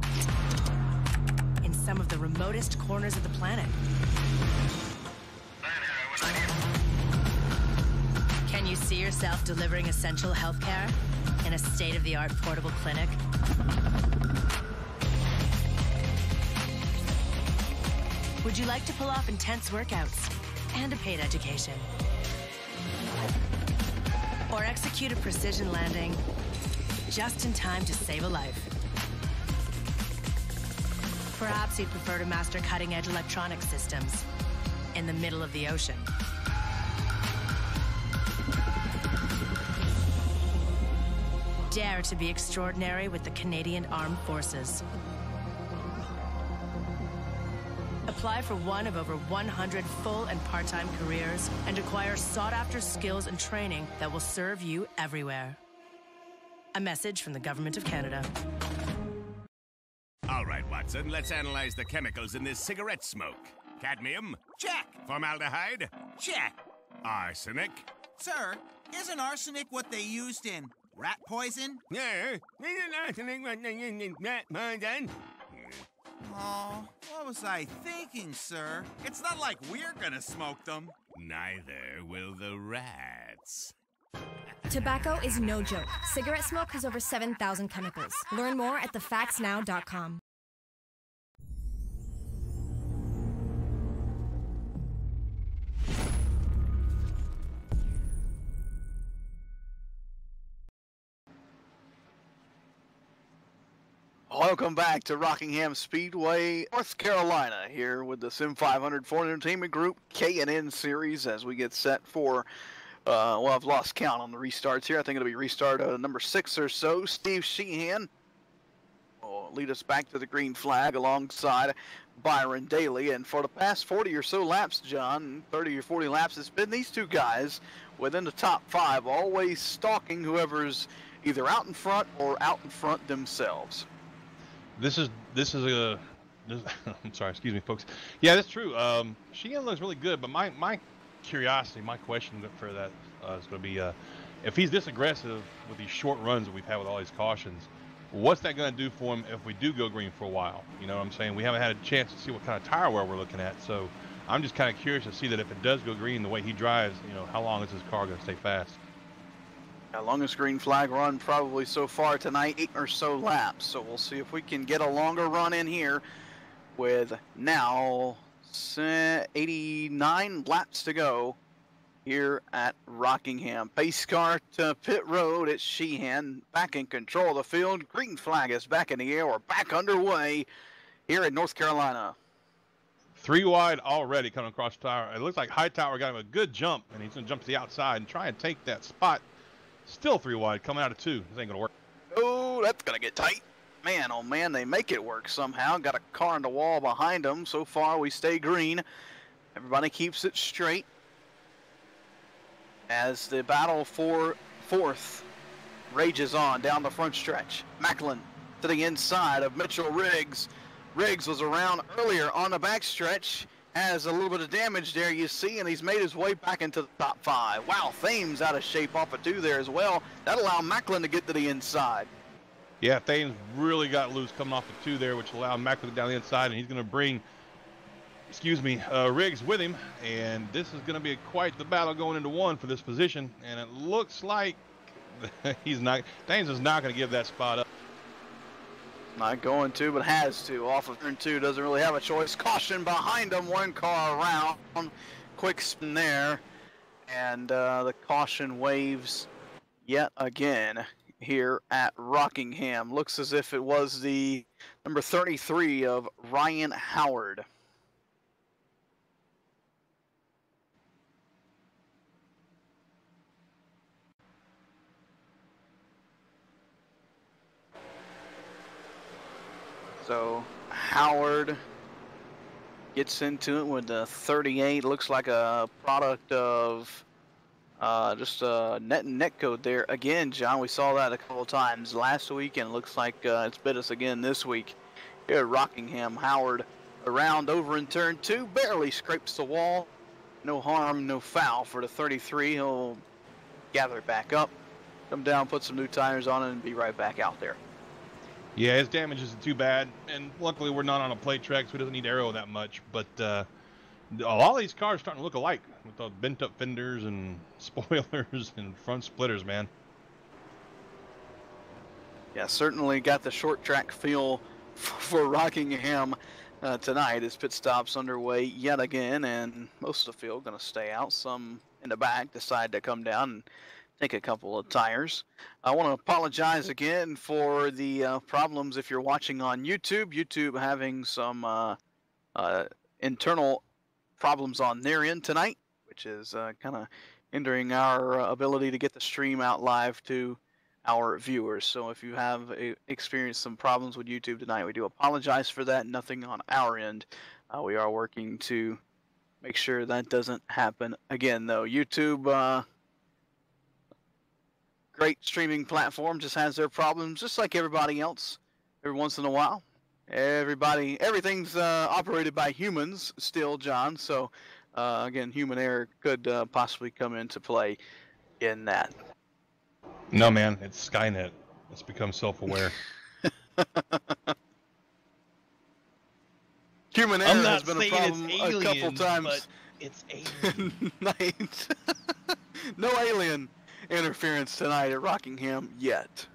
in some of the remotest corners of the planet? Can you see yourself delivering essential health care in a state-of-the-art portable clinic? Would you like to pull off intense workouts and a paid education? Or execute a precision landing just in time to save a life? Perhaps you'd prefer to master cutting-edge electronic systems in the middle of the ocean. Dare to be extraordinary with the Canadian Armed Forces. Apply for one of over 100 full and part-time careers and acquire sought-after skills and training that will serve you everywhere. A message from the Government of Canada. All right, Watson, let's analyze the chemicals in this cigarette smoke. Cadmium? Check. Formaldehyde? Check. Arsenic? Sir, isn't arsenic what they used in rat poison? Yeah, isn't arsenic what they used in rat poison? Oh, what was I thinking, sir? It's not like we're gonna smoke them. Neither will the rats. Tobacco is no joke. Cigarette smoke has over 7,000 chemicals. Learn more at thefactsnow.com. Welcome back to Rockingham Speedway, North Carolina, here with the Sim500 Ford Entertainment Group K&N Series as we get set for, well, I've lost count on the restarts here. I think it'll be restart number 6 or so. Steve Sheehan will lead us back to the green flag alongside Byron Daly. And for the past 40 or so laps, John, 30 or 40 laps, it's been these two guys within the top 5, always stalking whoever's either out in front or out in front themselves. This is I'm sorry, excuse me, folks. Yeah, that's true. Sheehan looks really good, but my curiosity, my question for that is going to be, if he's this aggressive with these short runs that we've had with all these cautions, what's that going to do for him if we do go green for a while? You know what I'm saying? We haven't had a chance to see what kind of tire wear we're looking at, so I'm just kind of curious to see that if it does go green the way he drives, you know, how long is his car going to stay fast? Longest green flag run probably so far tonight, 8 or so laps. So we'll see if we can get a longer run in here with now 89 laps to go here at Rockingham. Pace car to pit road. It's Sheehan back in control of the field. Green flag is back in the air. We're back underway here in North Carolina. 3 wide already coming across the tire. It looks like Hightower got him a good jump, and he's going to jump to the outside and try and take that spot. Still 3 wide, coming out of 2. This ain't gonna work. Oh, that's gonna get tight. Man, oh man, they make it work somehow. Got a car on the wall behind them. So far, we stay green. Everybody keeps it straight as the battle for 4th rages on down the front stretch. Macklin to the inside of Mitchell Riggs. Riggs was around earlier on the back stretch. Has a little bit of damage there, you see, and he's made his way back into the top 5. Wow, Thames out of shape off of 2 there as well. That allowed Macklin to get to the inside. Yeah, Thames really got loose coming off of 2 there, which allowed Macklin to get down the inside, and he's going to bring, Riggs with him, and this is going to be quite the battle going into 1 for this position, and it looks like Thames is not going to give that spot up. Not going to, but has to. Off of turn 2, doesn't really have a choice. Caution behind him, 1 car around. Quick spin there. And the caution waves yet again here at Rockingham. Looks as if it was the number 33 of Ryan Howard. So Howard gets into it with the 38. Looks like a product of just a net code there. Again, John, we saw that a couple times last week, and it looks like it's bit us again this week. Here at Rockingham, Howard around over in turn 2, barely scrapes the wall. No harm, no foul for the 33. He'll gather it back up, come down, put some new tires on it, and be right back out there. Yeah, his damage isn't too bad, and luckily we're not on a plate track, so he doesn't need aero that much. But a lot of these cars are starting to look alike with the bent-up fenders and spoilers and front splitters, man. Yeah, certainly got the short track feel for Rockingham tonight as pit stops underway yet again, and most of the field going to stay out. Some in the back decide to come down and take a couple of tires. I want to apologize again for the problems if you're watching on YouTube. YouTube having some internal problems on their end tonight, which is kind of hindering our ability to get the stream out live to our viewers. So if you have experienced some problems with YouTube tonight, we do apologize for that. Nothing on our end. We are working to make sure that doesn't happen again, though. YouTube, great streaming platform, just has their problems, just like everybody else. Every once in a while, everything's operated by humans still, John. So again, human error could possibly come into play in that. No, man, it's Skynet. It's become self-aware. Human error has been a problem aliens, a couple times. But it's alien. Nice. No alien interference tonight at Rockingham yet.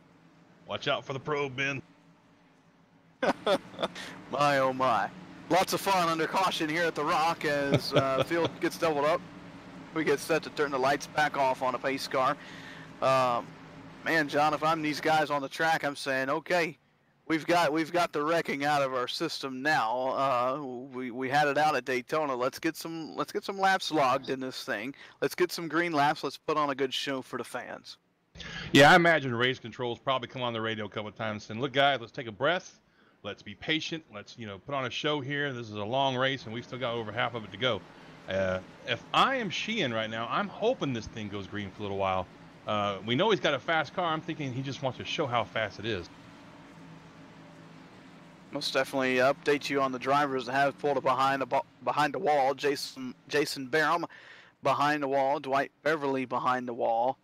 Watch out for the probe, Ben. My, oh my. Lots of fun under caution here at the Rock as the field gets doubled up. We get set to turn the lights back off on a pace car. Man, John, if I'm these guys on the track, I'm saying, okay, We've got the wrecking out of our system now. We had it out at Daytona. Let's get some laps logged in this thing. Let's get some green laps. Let's put on a good show for the fans. Yeah, I imagine race controls probably come on the radio a couple of times saying, "Look, guys, let's take a breath. Let's be patient. Let's put on a show here. This is a long race, and we've still got over half of it to go." If I am Sheehan right now, I'm hoping this thing goes green for a little while. We know he's got a fast car. I'm thinking he just wants to show how fast it is. Most definitely update you on the drivers that have pulled up behind the wall. Jason Barham behind the wall. Dwight Beverly behind the wall.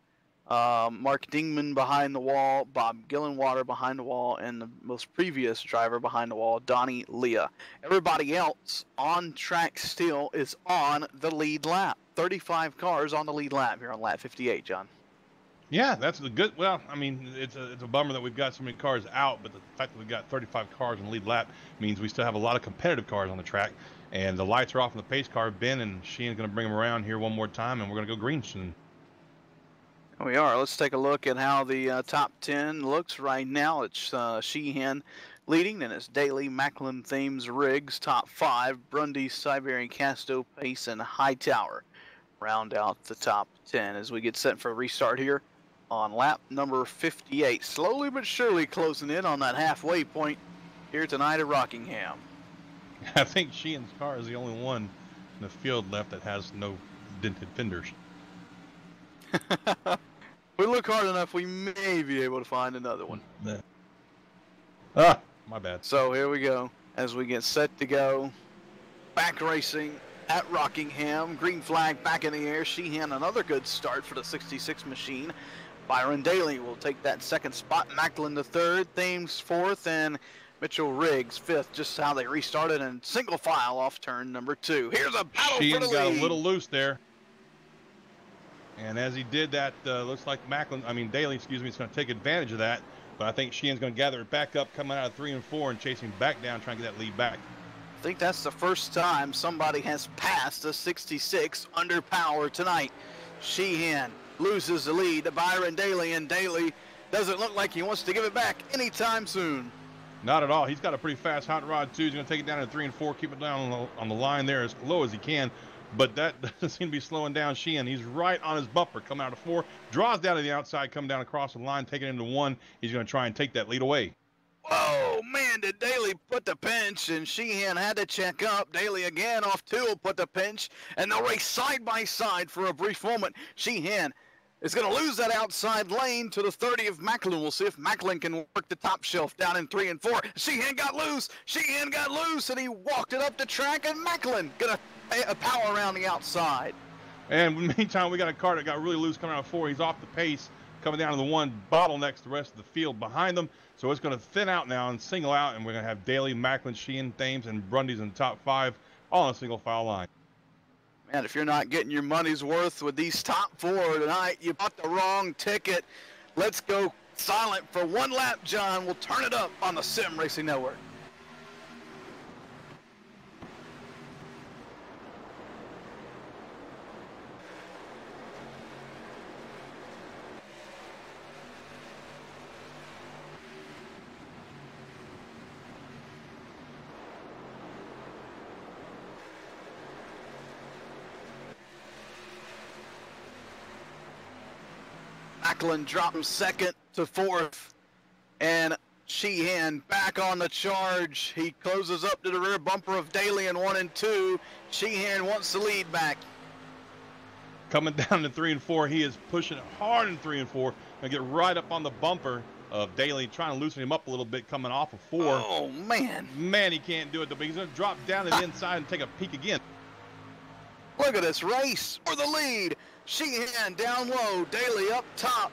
Mark Dingman behind the wall. Bob Gillenwater behind the wall. And the most previous driver behind the wall, Donnie Leah. Everybody else on track still is on the lead lap. 35 cars on the lead lap here on lap 58, John. Yeah, that's a good. Well, I mean, it's a bummer that we've got so many cars out, but the fact that we've got 35 cars in the lead lap means we still have a lot of competitive cars on the track. And the lights are off on the pace car. Ben and Sheehan's going to bring them around here one more time, and we're going to go green soon. We are. Let's take a look at how the top 10 looks right now. It's Sheehan leading, then it's Daly, Macklin, Thames, Riggs, top 5, Brundy, Siberian, Casto, Pace, and Hightower round out the top 10 as we get set for a restart here on lap number 58. Slowly but surely closing in on that halfway point here tonight at Rockingham. I think Sheehan's car is the only one in the field left that has no dented fenders. If we look hard enough, we may be able to find another one. Ah, my bad. So here we go as we get set to go. Back racing at Rockingham. Green flag back in the air. Sheehan, another good start for the 66 machine. Byron Daly will take that second spot. Macklin the third. Thames fourth. And Mitchell Riggs fifth. Just how they restarted in single file off turn number 2. Here's a battle Sheehan for the got lead. a little loose there. And as he did that, looks like Daly, is going to take advantage of that. But I think Sheehan's going to gather it back up, coming out of 3 and 4 and chasing back down, trying to get that lead back. I think that's the first time somebody has passed a 66 under power tonight. Sheehan loses the lead to Byron Daly, and Daly doesn't look like he wants to give it back anytime soon. Not at all. He's got a pretty fast hot rod, too. He's going to take it down to 3 and 4, keep it down on the line there as low as he can. But that doesn't seem to be slowing down Sheehan. He's right on his bumper, coming out of 4, draws down to the outside, come down across the line, take it into 1. He's going to try and take that lead away. Whoa, man, did Daly put the pinch, and Sheehan had to check up. Daly again off 2 put the pinch, and they'll race side by side for a brief moment. Sheehan is going to lose that outside lane to the 30 of Macklin. We'll see if Macklin can work the top shelf down in 3 and 4. Sheehan got loose, and he walked it up the track, and Macklin going to a power around the outside. And in the meantime, we got a car that got really loose coming out of 4. He's off the pace, coming down to the 1, bottlenecks the rest of the field behind them. So it's going to thin out now and single out, and we're going to have Daly, Macklin, Sheehan, Thames, and Brundy's in the top 5, all on a single file line. Man, if you're not getting your money's worth with these top 4 tonight, you bought the wrong ticket. Let's go silent for one lap, John. We'll turn it up on the Sim Racing Network. Macklin dropped from 2nd to 4th, and Sheehan back on the charge. He closes up to the rear bumper of Daly in 1 and 2. Sheehan wants the lead back. Coming down to 3 and 4, he is pushing hard in 3 and 4. Gonna get right up on the bumper of Daly, trying to loosen him up a little bit, coming off of 4. Oh, man. Man, he can't do it, but he's gonna drop down to the inside and take a peek again. Look at this race for the lead. Sheehan down low, Daly up top.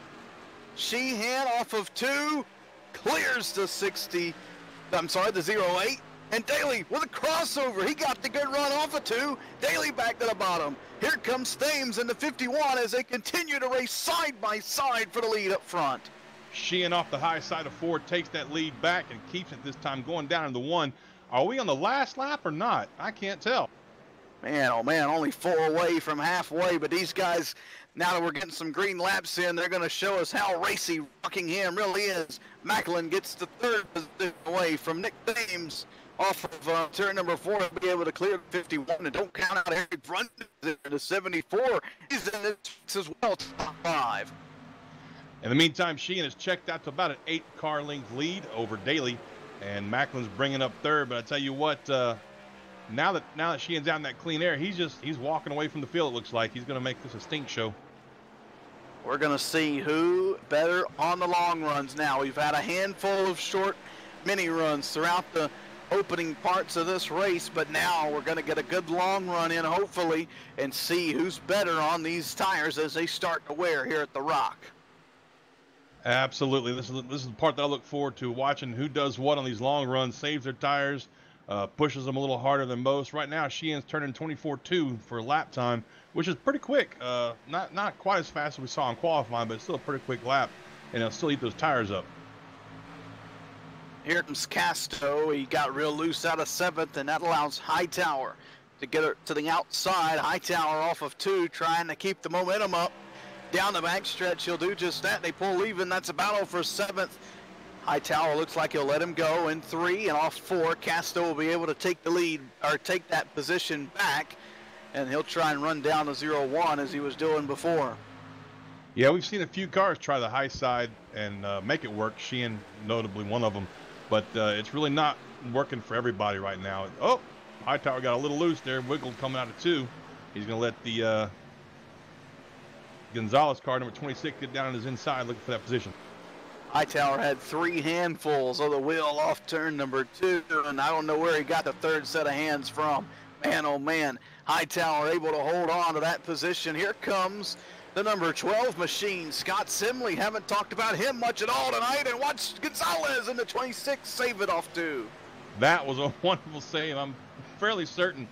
Sheehan off of 2, clears the 08. And Daly with a crossover. He got the good run off of 2. Daly back to the bottom. Here comes Thames in the 51 as they continue to race side by side for the lead up front. Sheehan off the high side of 4 takes that lead back and keeps it this time going down into 1. Are we on the last lap or not? I can't tell. Man, oh man, only 4 away from halfway, but these guys, now that we're getting some green laps in, they're going to show us how racy Rockingham really is. Macklin gets the 3rd position away from Nick Thames off of turn number 4 to be able to clear 51. And don't count out Eric Brunson to 74. He's in this as well, top 5. In the meantime, Sheehan has checked out to about an 8-car length lead over Daly, and Macklin's bringing up 3rd. But I tell you what, now that Sheehan's out in that clean air, he's walking away from the field. It looks like he's going to make this a stink show. We're going to see who better on the long runs now. We've had a handful of short mini runs throughout the opening parts of this race, but now we're going to get a good long run in, hopefully, and see who's better on these tires as they start to wear here at the Rock. Absolutely. This is the part that I look forward to, watching who does what on these long runs, saves their tires, pushes them a little harder than most. Right now, Sheehan's turning 24.2 for lap time, which is pretty quick. Not quite as fast as we saw in qualifying, but it's still a pretty quick lap, and it'll still eat those tires up. Here comes Casto. He got real loose out of 7th, and that allows Hightower to get her to the outside. Hightower off of 2, trying to keep the momentum up. Down the backstretch, he'll do just that. They pull even. That's a battle for 7th. Hightower looks like he'll let him go in 3, and off 4, Casto will be able to take the lead, or take that position back, and he'll try and run down to 0-1 as he was doing before. Yeah, we've seen a few cars try the high side and make it work. Sheehan notably one of them, but it's really not working for everybody right now. Oh, Hightower got a little loose there, wiggled coming out of 2. He's going to let the Gonzalez car, number 26, get down on his inside looking for that position. Hightower had 3 handfuls of the wheel off turn number 2, and I don't know where he got the 3rd set of hands from. Man, oh man, Hightower able to hold on to that position. Here comes the number 12 machine, Scott Simley. Haven't talked about him much at all tonight, and watch Gonzalez in the 26 save it off 2. That was a wonderful save. I'm fairly certain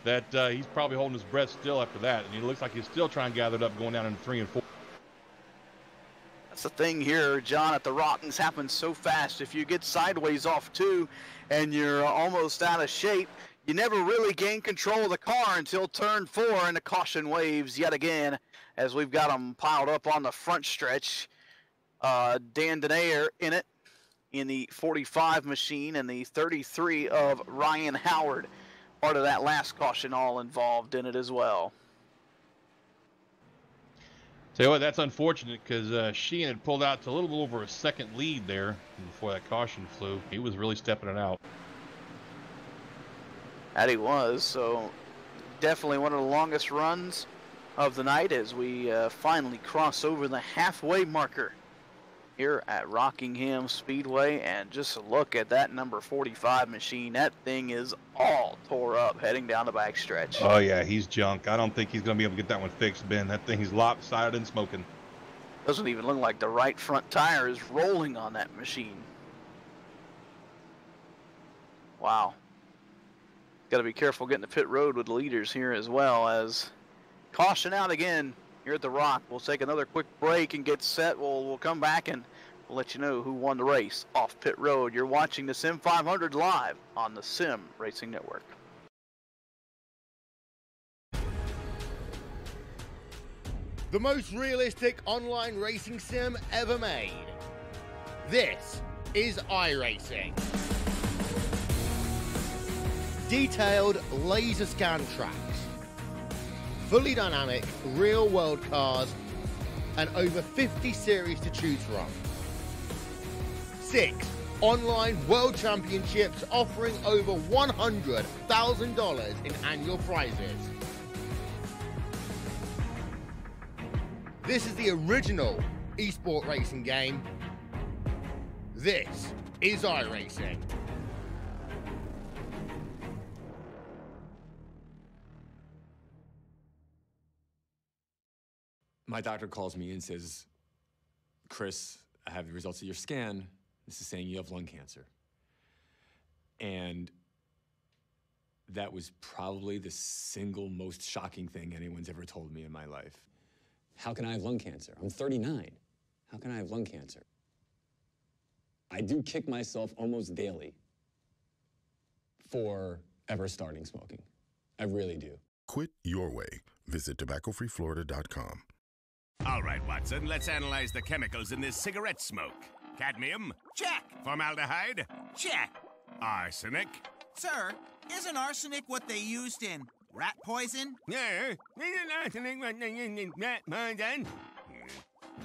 that he's probably holding his breath still after that, and he looks like he's still trying to gather it up going down in 3 and 4. That's the thing here, John, at the Rock. Things happen so fast. If you get sideways off 2 and you're almost out of shape, you never really gain control of the car until turn 4, and the caution waves yet again as we've got them piled up on the front stretch. Dan Denayer in it in the 45 machine, and the 33 of Ryan Howard. Part of that last caution all involved in it as well. Tell you what, that's unfortunate because Sheehan had pulled out to a little bit over a 2nd lead there before that caution flew. He was really stepping it out. That he was, so definitely one of the longest runs of the night as we finally cross over the halfway marker here at Rockingham Speedway. And just look at that number 45 machine. That thing is all tore up heading down the backstretch. Oh yeah, he's junk. I don't think he's going to be able to get that one fixed, Ben. That thing is lopsided and smoking. Doesn't even look like the right front tire is rolling on that machine. Wow. Got to be careful getting to pit road with the leaders here as well, as caution out again here at the Rock. We'll take another quick break and get set. We'll come back and we'll let you know who won the race off pit road. You're watching the Sim500 live on the Sim Racing Network. The most realistic online racing sim ever made. This is iRacing. Detailed laser scan tracks, fully dynamic real world cars, and over 50 series to choose from. 6 online world championships offering over $100,000 in annual prizes. This is the original esport racing game. This is iRacing. My doctor calls me and says, Chris, I have the results of your scan. This is saying you have lung cancer. And that was probably the single most shocking thing anyone's ever told me in my life. How can I have lung cancer? I'm 39. How can I have lung cancer? I do kick myself almost daily for ever starting smoking. I really do. Quit your way. Visit tobaccofreeflorida.com. All right, Watson, let's analyze the chemicals in this cigarette smoke. Cadmium? Check. Formaldehyde? Check. Arsenic? Sir, isn't arsenic what they used in rat poison? Yeah, isn't arsenic what they used in rat poison?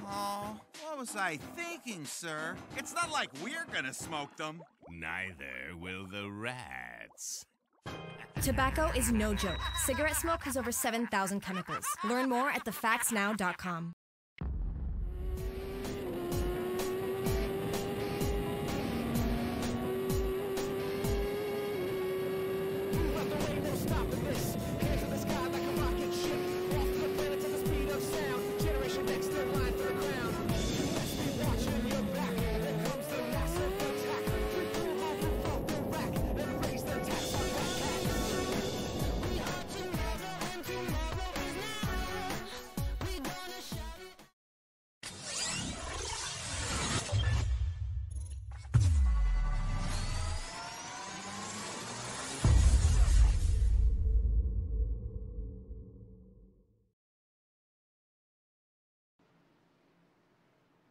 Oh, what was I thinking, sir? It's not like we're gonna smoke them. Neither will the rats. Tobacco is no joke. Cigarette smoke has over 7,000 chemicals. Learn more at thefactsnow.com.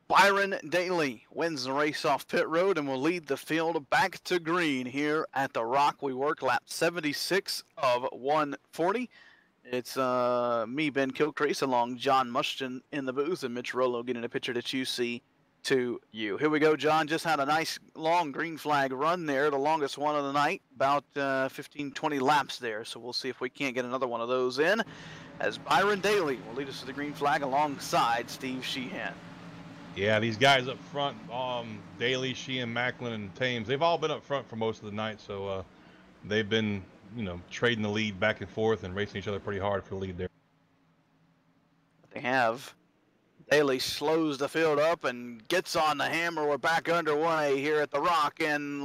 Byron Daly wins the race off pit road and will lead the field back to green here at the Rock. We work lap 76 of 140. It's me, Ben Kilcrease, along John Mushton in the booth, and Mitch Rollo getting a picture that you see to you. Here we go, John. Just had a nice long green flag run there, the longest one of the night, about 15, 20 laps there. So we'll see if we can't get another one of those in, as Byron Daly will lead us to the green flag alongside Steve Sheehan. Yeah, these guys up front, Daly, Sheehan, Macklin, and Thames, they've all been up front for most of the night, so they've been, trading the lead back and forth and racing each other pretty hard for the lead there. They have. Daly slows the field up and gets on the hammer. We're back underway here at the Rock, and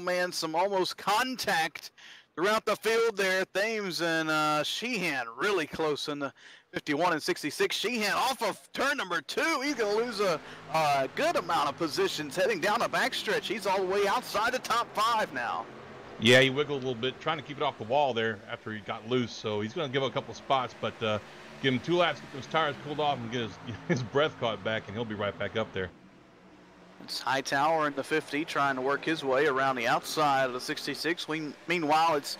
man, some almost contact throughout the field there. Thames and Sheehan really close in the 51 and 66. Sheehan off of turn number 2. He's going to lose a good amount of positions heading down the backstretch. He's all the way outside the top 5 now. Yeah, he wiggled a little bit, trying to keep it off the wall there after he got loose. So he's going to give a couple spots, but give him 2 laps, get those tires cooled off, and get his breath caught back, and he'll be right back up there. It's Hightower in the 50 trying to work his way around the outside of the 66. Meanwhile, it's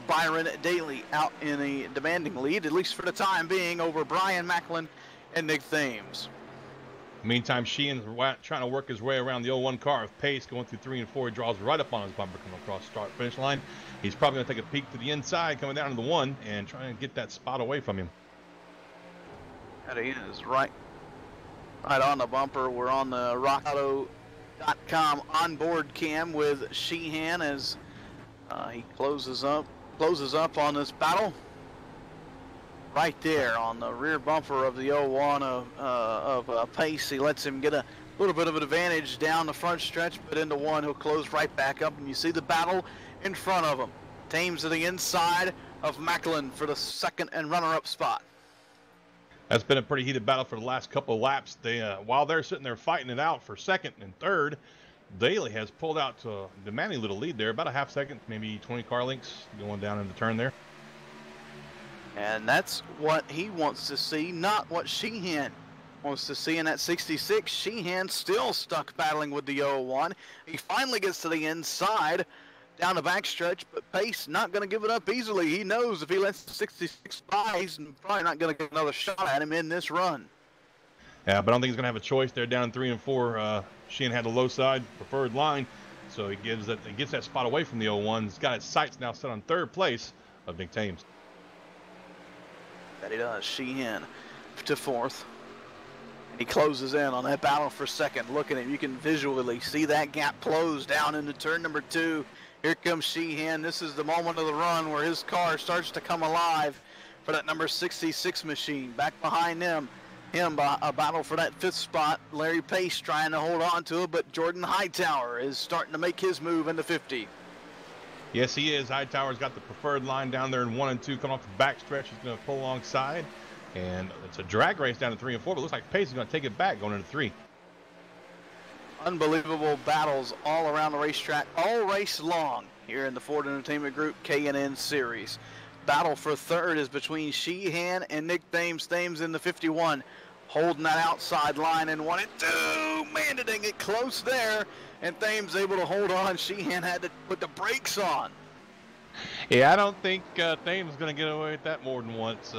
Byron Daly out in a demanding lead, at least for the time being, over Brian Macklin and Nick Thames. Meantime, Sheehan's trying to work his way around the 01 car with pace, going through 3 and 4. He draws right up on his bumper coming across the start-finish line. He's probably going to take a peek to the inside, coming down to the 1, and trying to get that spot away from him. There he is, right on the bumper. We're on the rockauto.com onboard cam with Sheehan as he closes up on this battle. Right there on the rear bumper of the 01 of Pace. He lets him get a little bit of an advantage down the front stretch, but into 1 he'll close right back up, and you see the battle in front of him. Thames to the inside of Macklin for the second and runner-up spot. That's been a pretty heated battle for the last couple of laps. They, while they're sitting there fighting it out for second and third, Daly has pulled out to a demanding little lead there, about a half second, maybe 20 car lengths going down in the turn there. And that's what he wants to see, not what Sheehan wants to see in that 66. Sheehan still stuck battling with the 01. He finally gets to the inside down the backstretch, but Pace not going to give it up easily. He knows if he lets the 66 by, he's probably not going to get another shot at him in this run. Yeah, but I don't think he's going to have a choice there down in 3 and 4. Sheehan had the low side preferred line, so he gets that spot away from the 01. He's got his sights now set on 3rd place of Nick Thames. That he does. Sheehan to 4th. He closes in on that battle for 2nd. Look at him. You can visually see that gap close down into turn number 2. Here comes Sheehan. This is the moment of the run where his car starts to come alive for that number 66 machine. Back behind him, a battle for that 5th spot. Larry Pace trying to hold on to it, but Jordan Hightower is starting to make his move into 50. Yes, he is. Hightower's got the preferred line down there in 1 and 2, coming off the back stretch. He's going to pull alongside, and it's a drag race down to 3 and 4, but it looks like Pace is going to take it back going into 3. Unbelievable battles all around the racetrack, all race long here in the Ford Entertainment Group K&N Series. battle for third is between Sheehan and Nick Thames. Thames in the 51, holding that outside line and 1 and 2. Man, did they get close there, and Thames able to hold on. Sheehan had to put the brakes on. Yeah, I don't think Thames is going to get away with that more than once.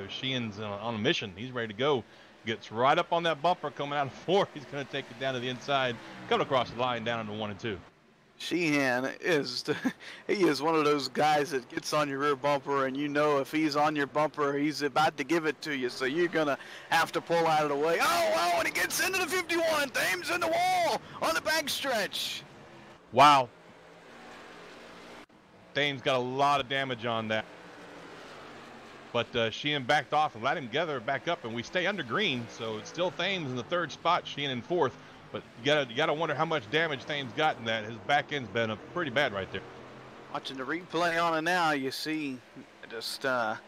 Sheehan's on a mission. He's ready to go. Gets right up on that bumper coming out of 4. He's going to take it down to the inside, coming across the line down into 1 and 2. Sheehan he is one of those guys that gets on your rear bumper, and you know if he's on your bumper, he's about to give it to you, so you're going to have to pull out of the way. Oh, and he gets into the 51. Thames in the wall on the backstretch. Wow. Thames got a lot of damage on that. But Sheehan backed off and let him gather back up, and we stay under green, so it's still Thames in the 3rd spot, Sheehan in 4th. But you gotta wonder how much damage Thames got in that. His back end's been pretty bad right there. Watching the replay on it now, you see just man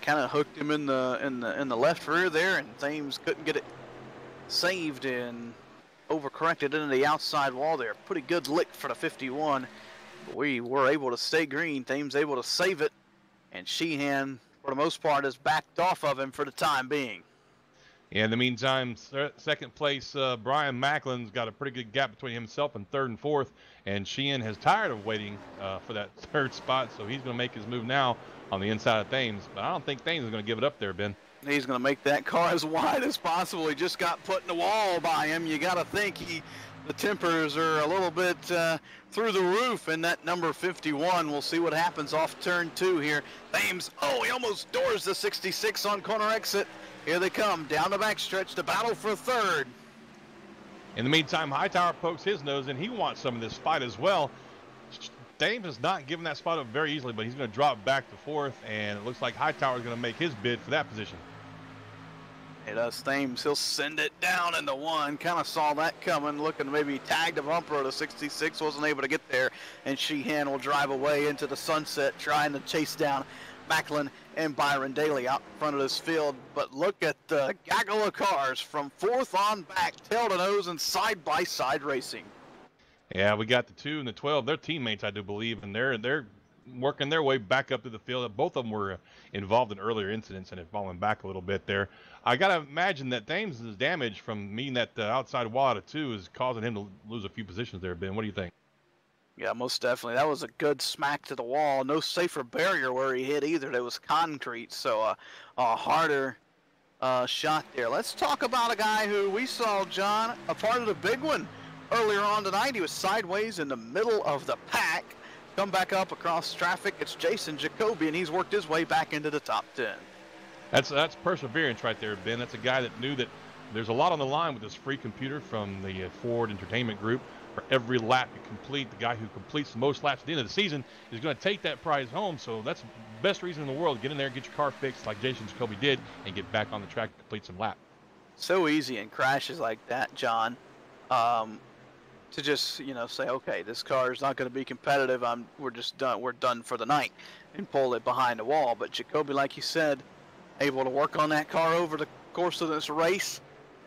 kind of hooked him in the left rear there, and Thames couldn't get it saved and overcorrected into the outside wall there. Pretty good lick for the 51. But we were able to stay green. Thames able to save it, and Sheehan for the most part has backed off of him for the time being. In the meantime, 2nd place, Brian Macklin's got a pretty good gap between himself and 3rd and 4th, and Sheehan has tired of waiting for that 3rd spot, so he's going to make his move now on the inside of Thames. But I don't think Thames is going to give it up there, Ben. He's going to make that car as wide as possible. He just got put in the wall by him. You got to think the tempers are a little bit through the roof in that number 51. We'll see what happens off turn 2 here. Thames, he almost doors the 66 on corner exit. Here they come down the backstretch to battle for 3rd. In the meantime, Hightower pokes his nose in. He wants some of this fight as well. Thames is not giving that spot up very easily, but he's going to drop back to 4th, and it looks like Hightower is going to make his bid for that position. It does. Thames, he'll send it down in the 1. Kind of saw that coming, looking to maybe tag the bumper of the 66. Wasn't able to get there, and Sheehan will drive away into the sunset, trying to chase down Macklin and Byron Daly out in front of this field. But look at the gaggle of cars from 4th on back, tail to nose and side-by-side racing. Yeah, we got the 2 and the 12. They're teammates, I do believe, and they're working their way back up to the field. Both of them were involved in earlier incidents and have fallen back a little bit there. I got to imagine that Thames' damage from meeting that outside wall out of 2 is causing him to lose a few positions there, Ben. What do you think? Yeah, most definitely. That was a good smack to the wall. No safer barrier where he hit either. There was concrete, so a harder shot there. Let's talk about a guy who we saw, John, a part of the big one earlier on tonight. He was sideways in the middle of the pack. Come back up across traffic. It's Jason Jacoby, and he's worked his way back into the top 10. That's perseverance right there, Ben. That's a guy that knew that there's a lot on the line with this free computer from the Ford Entertainment Group. For every lap you complete, the guy who completes the most laps at the end of the season is going to take that prize home. So that's the best reason in the world to get in there, get your car fixed like Jason Jacoby did, and get back on the track to complete some laps. So easy in crashes like that, John, to just say, okay, this car is not going to be competitive. We're just done. We're done for the night, and pull it behind the wall. But Jacoby, like you said, able to work on that car over the course of this race.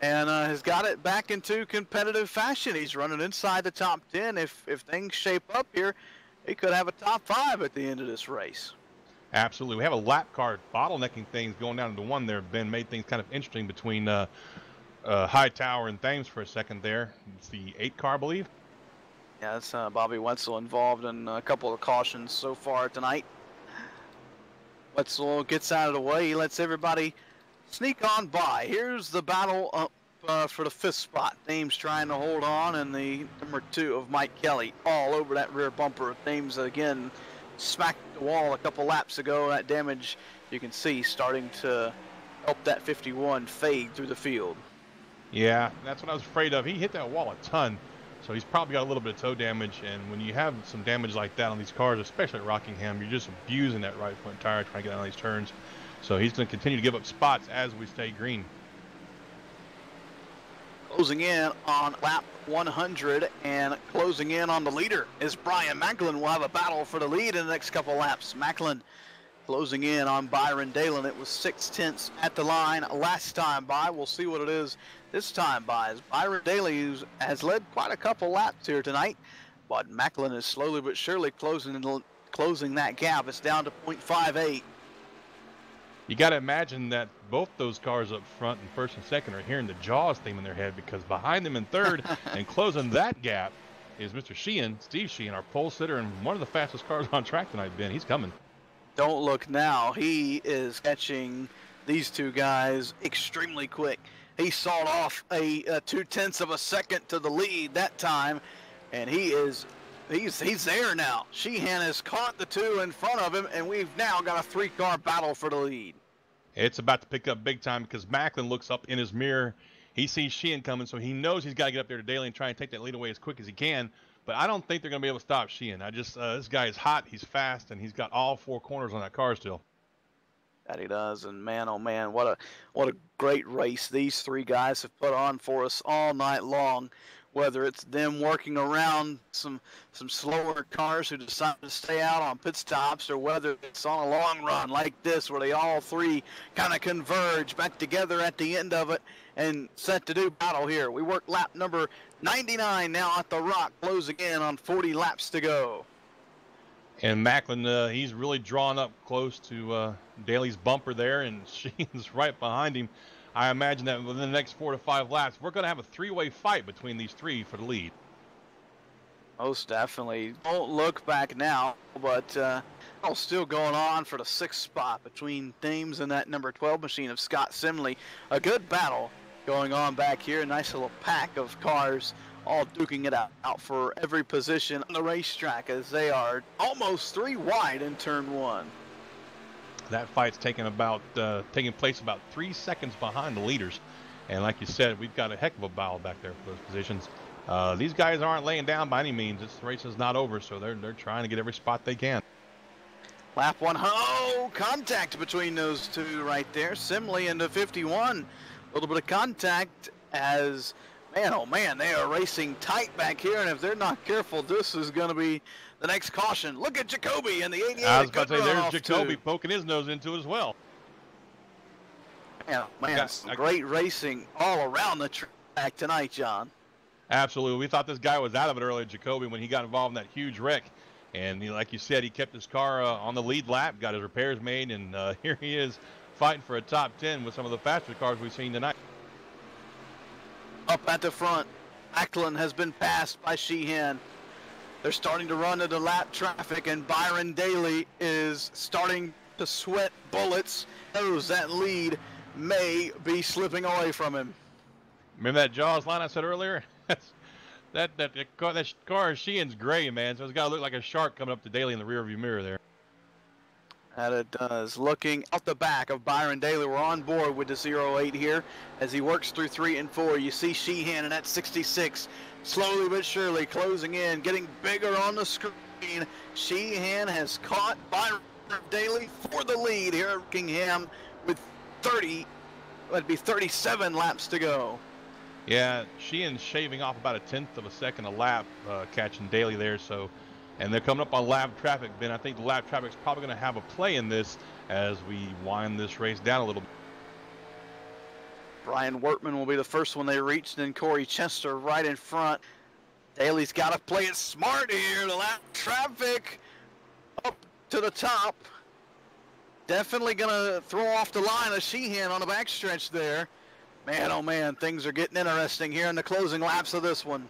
And has got it back into competitive fashion. He's running inside the top 10. If things shape up here, he could have a top 5 at the end of this race. Absolutely. We have a lap car bottlenecking things going down into 1 there. Ben made things kind of interesting between Hightower and Thames for a second there. It's the 8 car, I believe. Yeah, that's Bobby Wetzel involved in a couple of cautions so far tonight. Wetzel gets out of the way. He lets everybody sneak on by. Here's the battle up for the 5th spot. Thames trying to hold on, and the number 2 of Mike Kelly all over that rear bumper. Thames again smacked the wall a couple laps ago. That damage you can see starting to help that 51 fade through the field. Yeah, that's what I was afraid of. He hit that wall a ton, so he's probably got a little bit of toe damage. And when you have some damage like that on these cars, especially at Rockingham, you're just abusing that right front tire trying to get out of these turns. So he's going to continue to give up spots as we stay green. Closing in on lap 100 and closing in on the leader is Brian Macklin. Will have a battle for the lead in the next couple laps. Macklin closing in on Byron Dalen. It was 6/10 at the line last time by. We'll see what it is this time by. As Byron Daly, who has led quite a couple laps here tonight, but Macklin is slowly but surely closing closing that gap. It's down to 0.58. You got to imagine that both those cars up front in first and second are hearing the Jaws theme in their head, because behind them in third and closing that gap is Mr. Sheehan, Steve Sheehan, our pole sitter, and one of the fastest cars on track tonight, Ben. He's coming. Don't look now. He is catching these two guys extremely quick. He sawed off a 0.2 of a second to the lead that time, and he's there now. Sheehan has caught the two in front of him, and we've now got a 3-car battle for the lead. It's about to pick up big time, because Macklin looks up in his mirror. He sees Sheehan coming, so he knows he's got to get up there to Daly and try and take that lead away as quick as he can. But I don't think they're going to be able to stop Sheehan. This guy is hot, he's fast, and he's got all 4 corners on that car still. That he does, and man, oh man, what a great race these 3 guys have put on for us all night long. Whether it's them working around some slower cars who decide to stay out on pit stops, or whether it's on a long run like this where they all 3 kind of converge back together at the end of it and set to do battle here. We work lap number 99 now at the Rock, closing in on 40 laps to go. And Macklin, he's really drawn up close to Daly's bumper there, and Sheehan's right behind him. I imagine that within the next 4 to 5 laps, we're going to have a 3-way fight between these 3 for the lead. Most definitely. Don't look back now, but still going on for the 6th spot between Thames and that number 12 machine of Scott Simley. A good battle going on back here. A nice little pack of cars all duking it out for every position on the racetrack, as they are almost 3 wide in turn 1. That fight's taking place about 3 seconds behind the leaders. And like you said, we've got a heck of a battle back there for those positions. These guys aren't laying down by any means. This race is not over, so they're trying to get every spot they can. Lap 1, contact between those 2 right there. Simley into 51. A little bit of contact as, man, oh man, they are racing tight back here, and if they're not careful, this is going to be the next caution. Look at Jacoby and the 88. I was about to say, there's Jacoby poking his nose into it as well. Yeah, man, great racing all around the track tonight, John. Absolutely. We thought this guy was out of it earlier, Jacoby, when he got involved in that huge wreck. And like you said, he kept his car on the lead lap, got his repairs made, and here he is fighting for a top 10 with some of the faster cars we've seen tonight. Up at the front, Macklin has been passed by Sheehan. They're starting to run into lap traffic, and Byron Daly is starting to sweat bullets. Knows that lead may be slipping away from him. Remember that Jaws line I said earlier? that car, Sheehan's gray, man, so it's got to look like a shark coming up to Daly in the rearview mirror there. That it does. Looking out the back of Byron Daly, we're on board with the 08 here as he works through 3 and 4. You see Sheehan in that 66, slowly but surely closing in, getting bigger on the screen. Sheehan has caught Byron Daly for the lead here at Rockingham with 37 laps to go. Yeah, Sheehan's shaving off about 1/10 of a second a lap, catching Daly there. So, and they're coming up on lap traffic, Ben. I think the lap traffic's probably going to have a play in this as we wind this race down a little bit. Brian Wortman will be the first one they reach, then Corey Chester right in front. Daly's got to play it smart here. The lap traffic up to the top. Definitely going to throw off the line of Sheehan on the backstretch there. Man, oh man, things are getting interesting here in the closing laps of this one.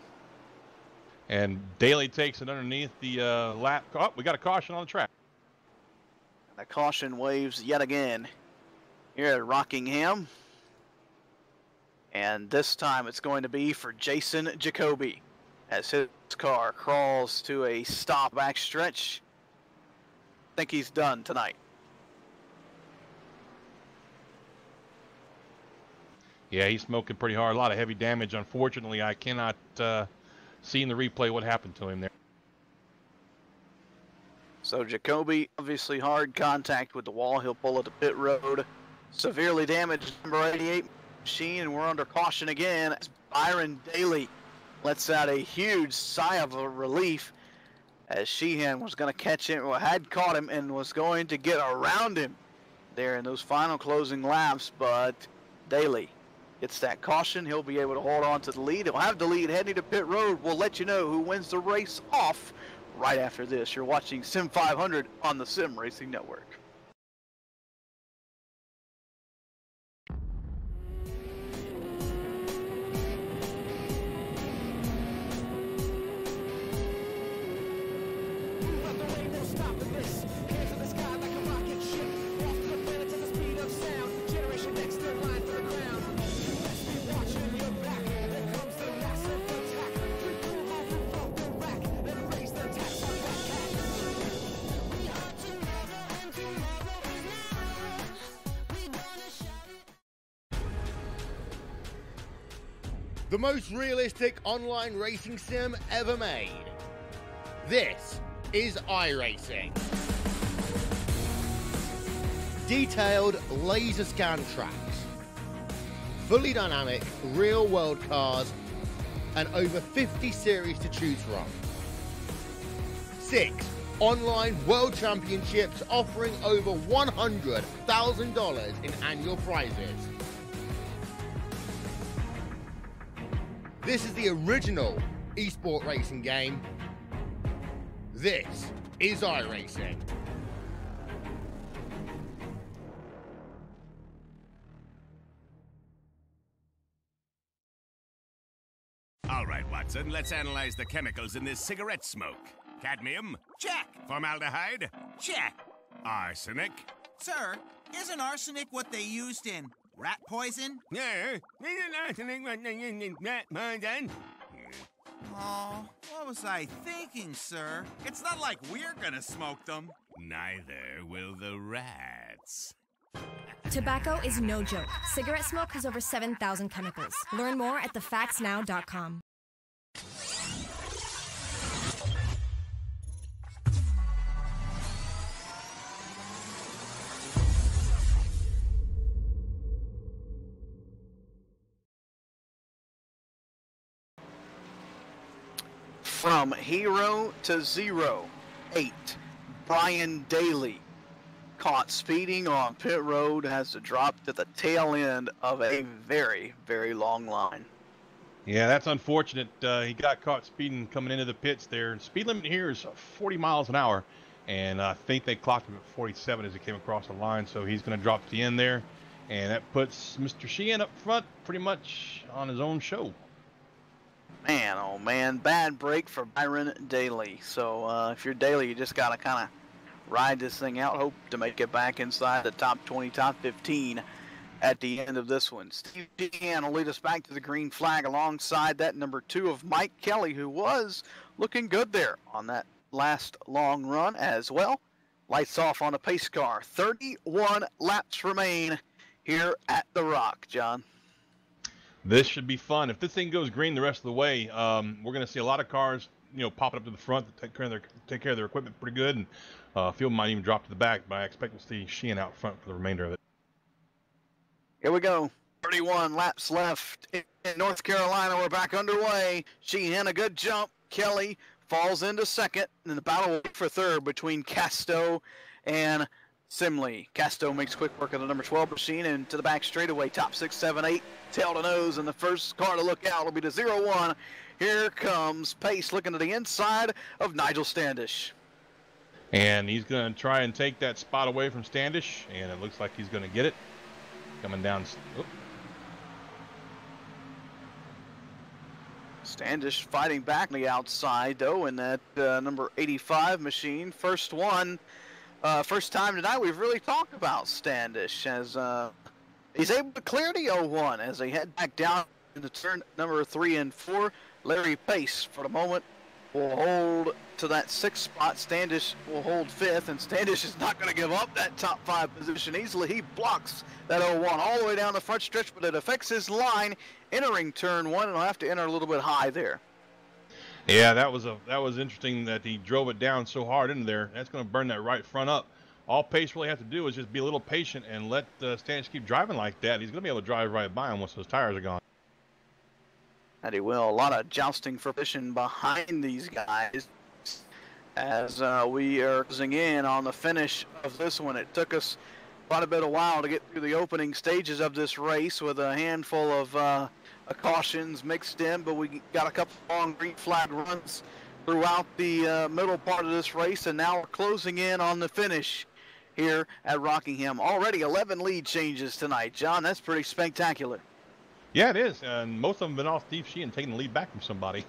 And Daly takes it underneath the lap. Oh, we got a caution on the track. The caution waves yet again here at Rockingham. And this time it's going to be for Jason Jacoby as his car crawls to a stop backstretch. I think he's done tonight. Yeah, he's smoking pretty hard. A lot of heavy damage. Unfortunately, I cannot see in the replay what happened to him there. So Jacoby, obviously hard contact with the wall. He'll pull at the pit road. Severely damaged number 88 machine, and we're under caution again as Byron Daly lets out a huge sigh of relief as Sheehan was going to catch him, or had caught him, and was going to get around him there in those final closing laps, but Daly gets that caution. He'll be able to hold on to the lead. He'll have the lead heading to pit road. We'll let you know who wins the race off right after this. You're watching Sim 500 on the Sim Racing Network. The most realistic online racing sim ever made. This is iRacing. Detailed laser scan tracks, fully dynamic real world cars, and over 50 series to choose from. 6 online world championships offering over $100,000 in annual prizes. This is the original esport racing game. This is iRacing. All right, Watson, let's analyze the chemicals in this cigarette smoke. Cadmium? Check. Formaldehyde? Check. Arsenic? Sir, isn't arsenic what they used in rat poison? Yeah, isn't arsenic what they used in rat poison? Oh, what was I thinking, sir? It's not like we're gonna smoke them. Neither will the rats. Tobacco is no joke. Cigarette smoke has over 7,000 chemicals. Learn more at thefactsnow.com. From hero to 08, Brian Daly caught speeding on pit road, has to drop to the tail end of a very, very long line. Yeah, that's unfortunate. He got caught speeding coming into the pits there. Speed limit here is 40 miles an hour, and I think they clocked him at 47 as he came across the line, so he's going to drop to the end there, and that puts Mr. Sheehan up front pretty much on his own show. Man, oh man, bad break for Byron Daly. So if you're Daly, you just got to kind of ride this thing out, hope to make it back inside the top 20, top 15 at the end of this one. Steve Sheehan will lead us back to the green flag alongside that number 2 of Mike Kelly, who was looking good there on that last long run as well. Lights off on a pace car. 31 laps remain here at the Rock, John. This should be fun. If this thing goes green the rest of the way, we're going to see a lot of cars, popping up to the front to take care of their equipment pretty good, and a few of them might even drop to the back. But I expect to see Sheehan out front for the remainder of it. Here we go. 31 laps left in North Carolina. We're back underway. Sheehan a good jump. Kelly falls into second, and the battle for third between Casto and Simley. Casto makes quick work of the number 12 machine and to the back straightaway. Top 6, 7, 8, tail to nose, and the first car to look out will be the 0-1. Here comes Pace looking to the inside of Nigel Standish. And he's going to try and take that spot away from Standish, and it looks like he's going to get it. Coming down. Oh. Standish fighting back on the outside, though, in that number 85 machine. First one. First time tonight we've really talked about Standish as he's able to clear the 0-1 as they head back down into turn number 3 and 4. Larry Pace, for the moment, will hold to that 6th spot. Standish will hold 5th, and Standish is not going to give up that top 5 position easily. He blocks that 0-1 all the way down the front stretch, but it affects his line entering turn 1, and he'll have to enter a little bit high there. Yeah, that was interesting that he drove it down so hard into there. That's going to burn that right front up. All Pace really has to do is just be a little patient and let Standish keep driving like that. He's going to be able to drive right by him once those tires are gone. And he will. A lot of jousting for position behind these guys as we are closing in on the finish of this one. It took us quite a bit of while to get through the opening stages of this race with a handful of cautions mixed in, but we got a couple long green flag runs throughout the middle part of this race, and now we're closing in on the finish here at Rockingham. Already 11 lead changes tonight. John, that's pretty spectacular. Yeah, it is, and most of them have been off Steve Sheehan taking the lead back from somebody.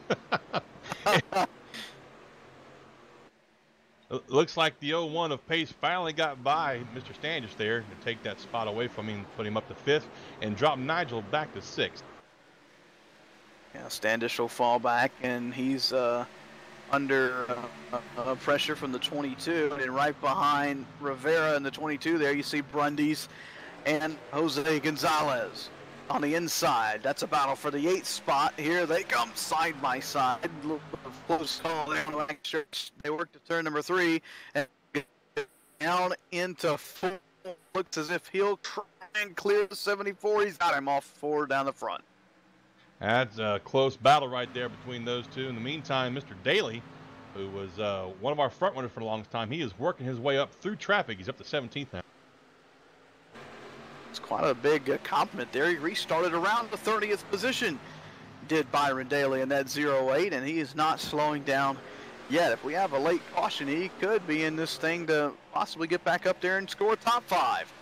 Looks like the 0-1 of pace finally got by Mr. Standish there to take that spot away from him, put him up to 5th, and drop Nigel back to 6th. Yeah, Standish will fall back, and he's under pressure from the 22, and right behind Rivera in the 22 there you see Brundys and Jose Gonzalez on the inside. That's a battle for the 8th spot. Here they come side by side. Close call there. Make sure they work to turn number 3 and down into 4. Looks as if he'll try and clear the 74. He's got him off 4 down the front. That's a close battle right there between those two. In the meantime, Mr. Daly, who was one of our front runners for the longest time, he is working his way up through traffic. He's up to 17th now. It's quite a big compliment there. He restarted around the 30th position, did Byron Daly in that 08, and he is not slowing down yet. If we have a late caution, he could be in this thing to possibly get back up there and score top 5.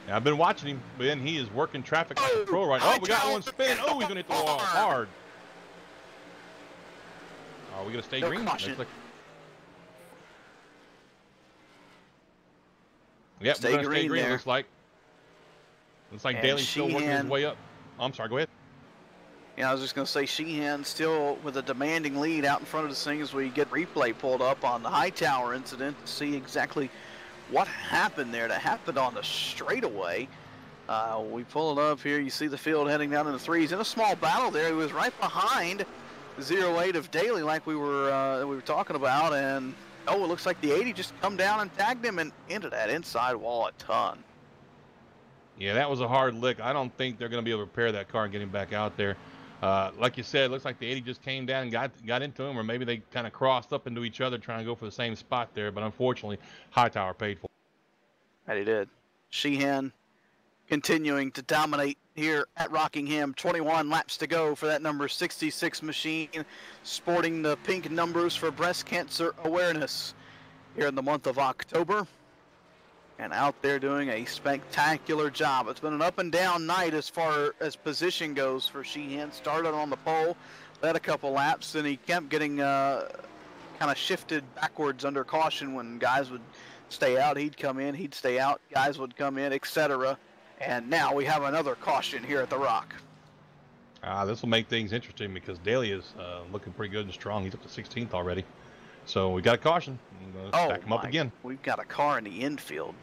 Yeah, I've been watching him, Ben. He is working traffic like a pro right now. Oh, we got one spin. Oh, he's going to hit the wall hard. Are we going to stay green? Yep, we're going to stay green, it looks like. Looks like Daly's still working his way up. Oh, I'm sorry, go ahead. Yeah, I was just going to say Sheehan still with a demanding lead out in front of this thing as we get replay pulled up on the Hightower incident to see exactly what happened there. That happened on the straightaway. We pull it up here. You see the field heading down in the 3s. In a small battle there, he was right behind 08 of Daly like we were talking about. And, oh, it looks like the 80 just come down and tagged him and into that inside wall a ton. Yeah, that was a hard lick. I don't think they're going to be able to repair that car and get him back out there. Like you said, it looks like the 80 just came down and got into him, or maybe they kind of crossed up into each other trying to go for the same spot there, but unfortunately, Hightower paid for it. Right, he did. Sheehan continuing to dominate here at Rockingham. 21 laps to go for that number 66 machine, sporting the pink numbers for breast cancer awareness here in the month of October. And out there doing a spectacular job. It's been an up and down night as far as position goes for Sheehan. Started on the pole, led a couple laps, and he kept getting kind of shifted backwards under caution. When guys would stay out, he'd come in, he'd stay out, guys would come in, etc. And now we have another caution here at the Rock. This will make things interesting because Daly is looking pretty good and strong. He's up to 16th already. So we got a caution. Stack him up again. We've got a car in the infield.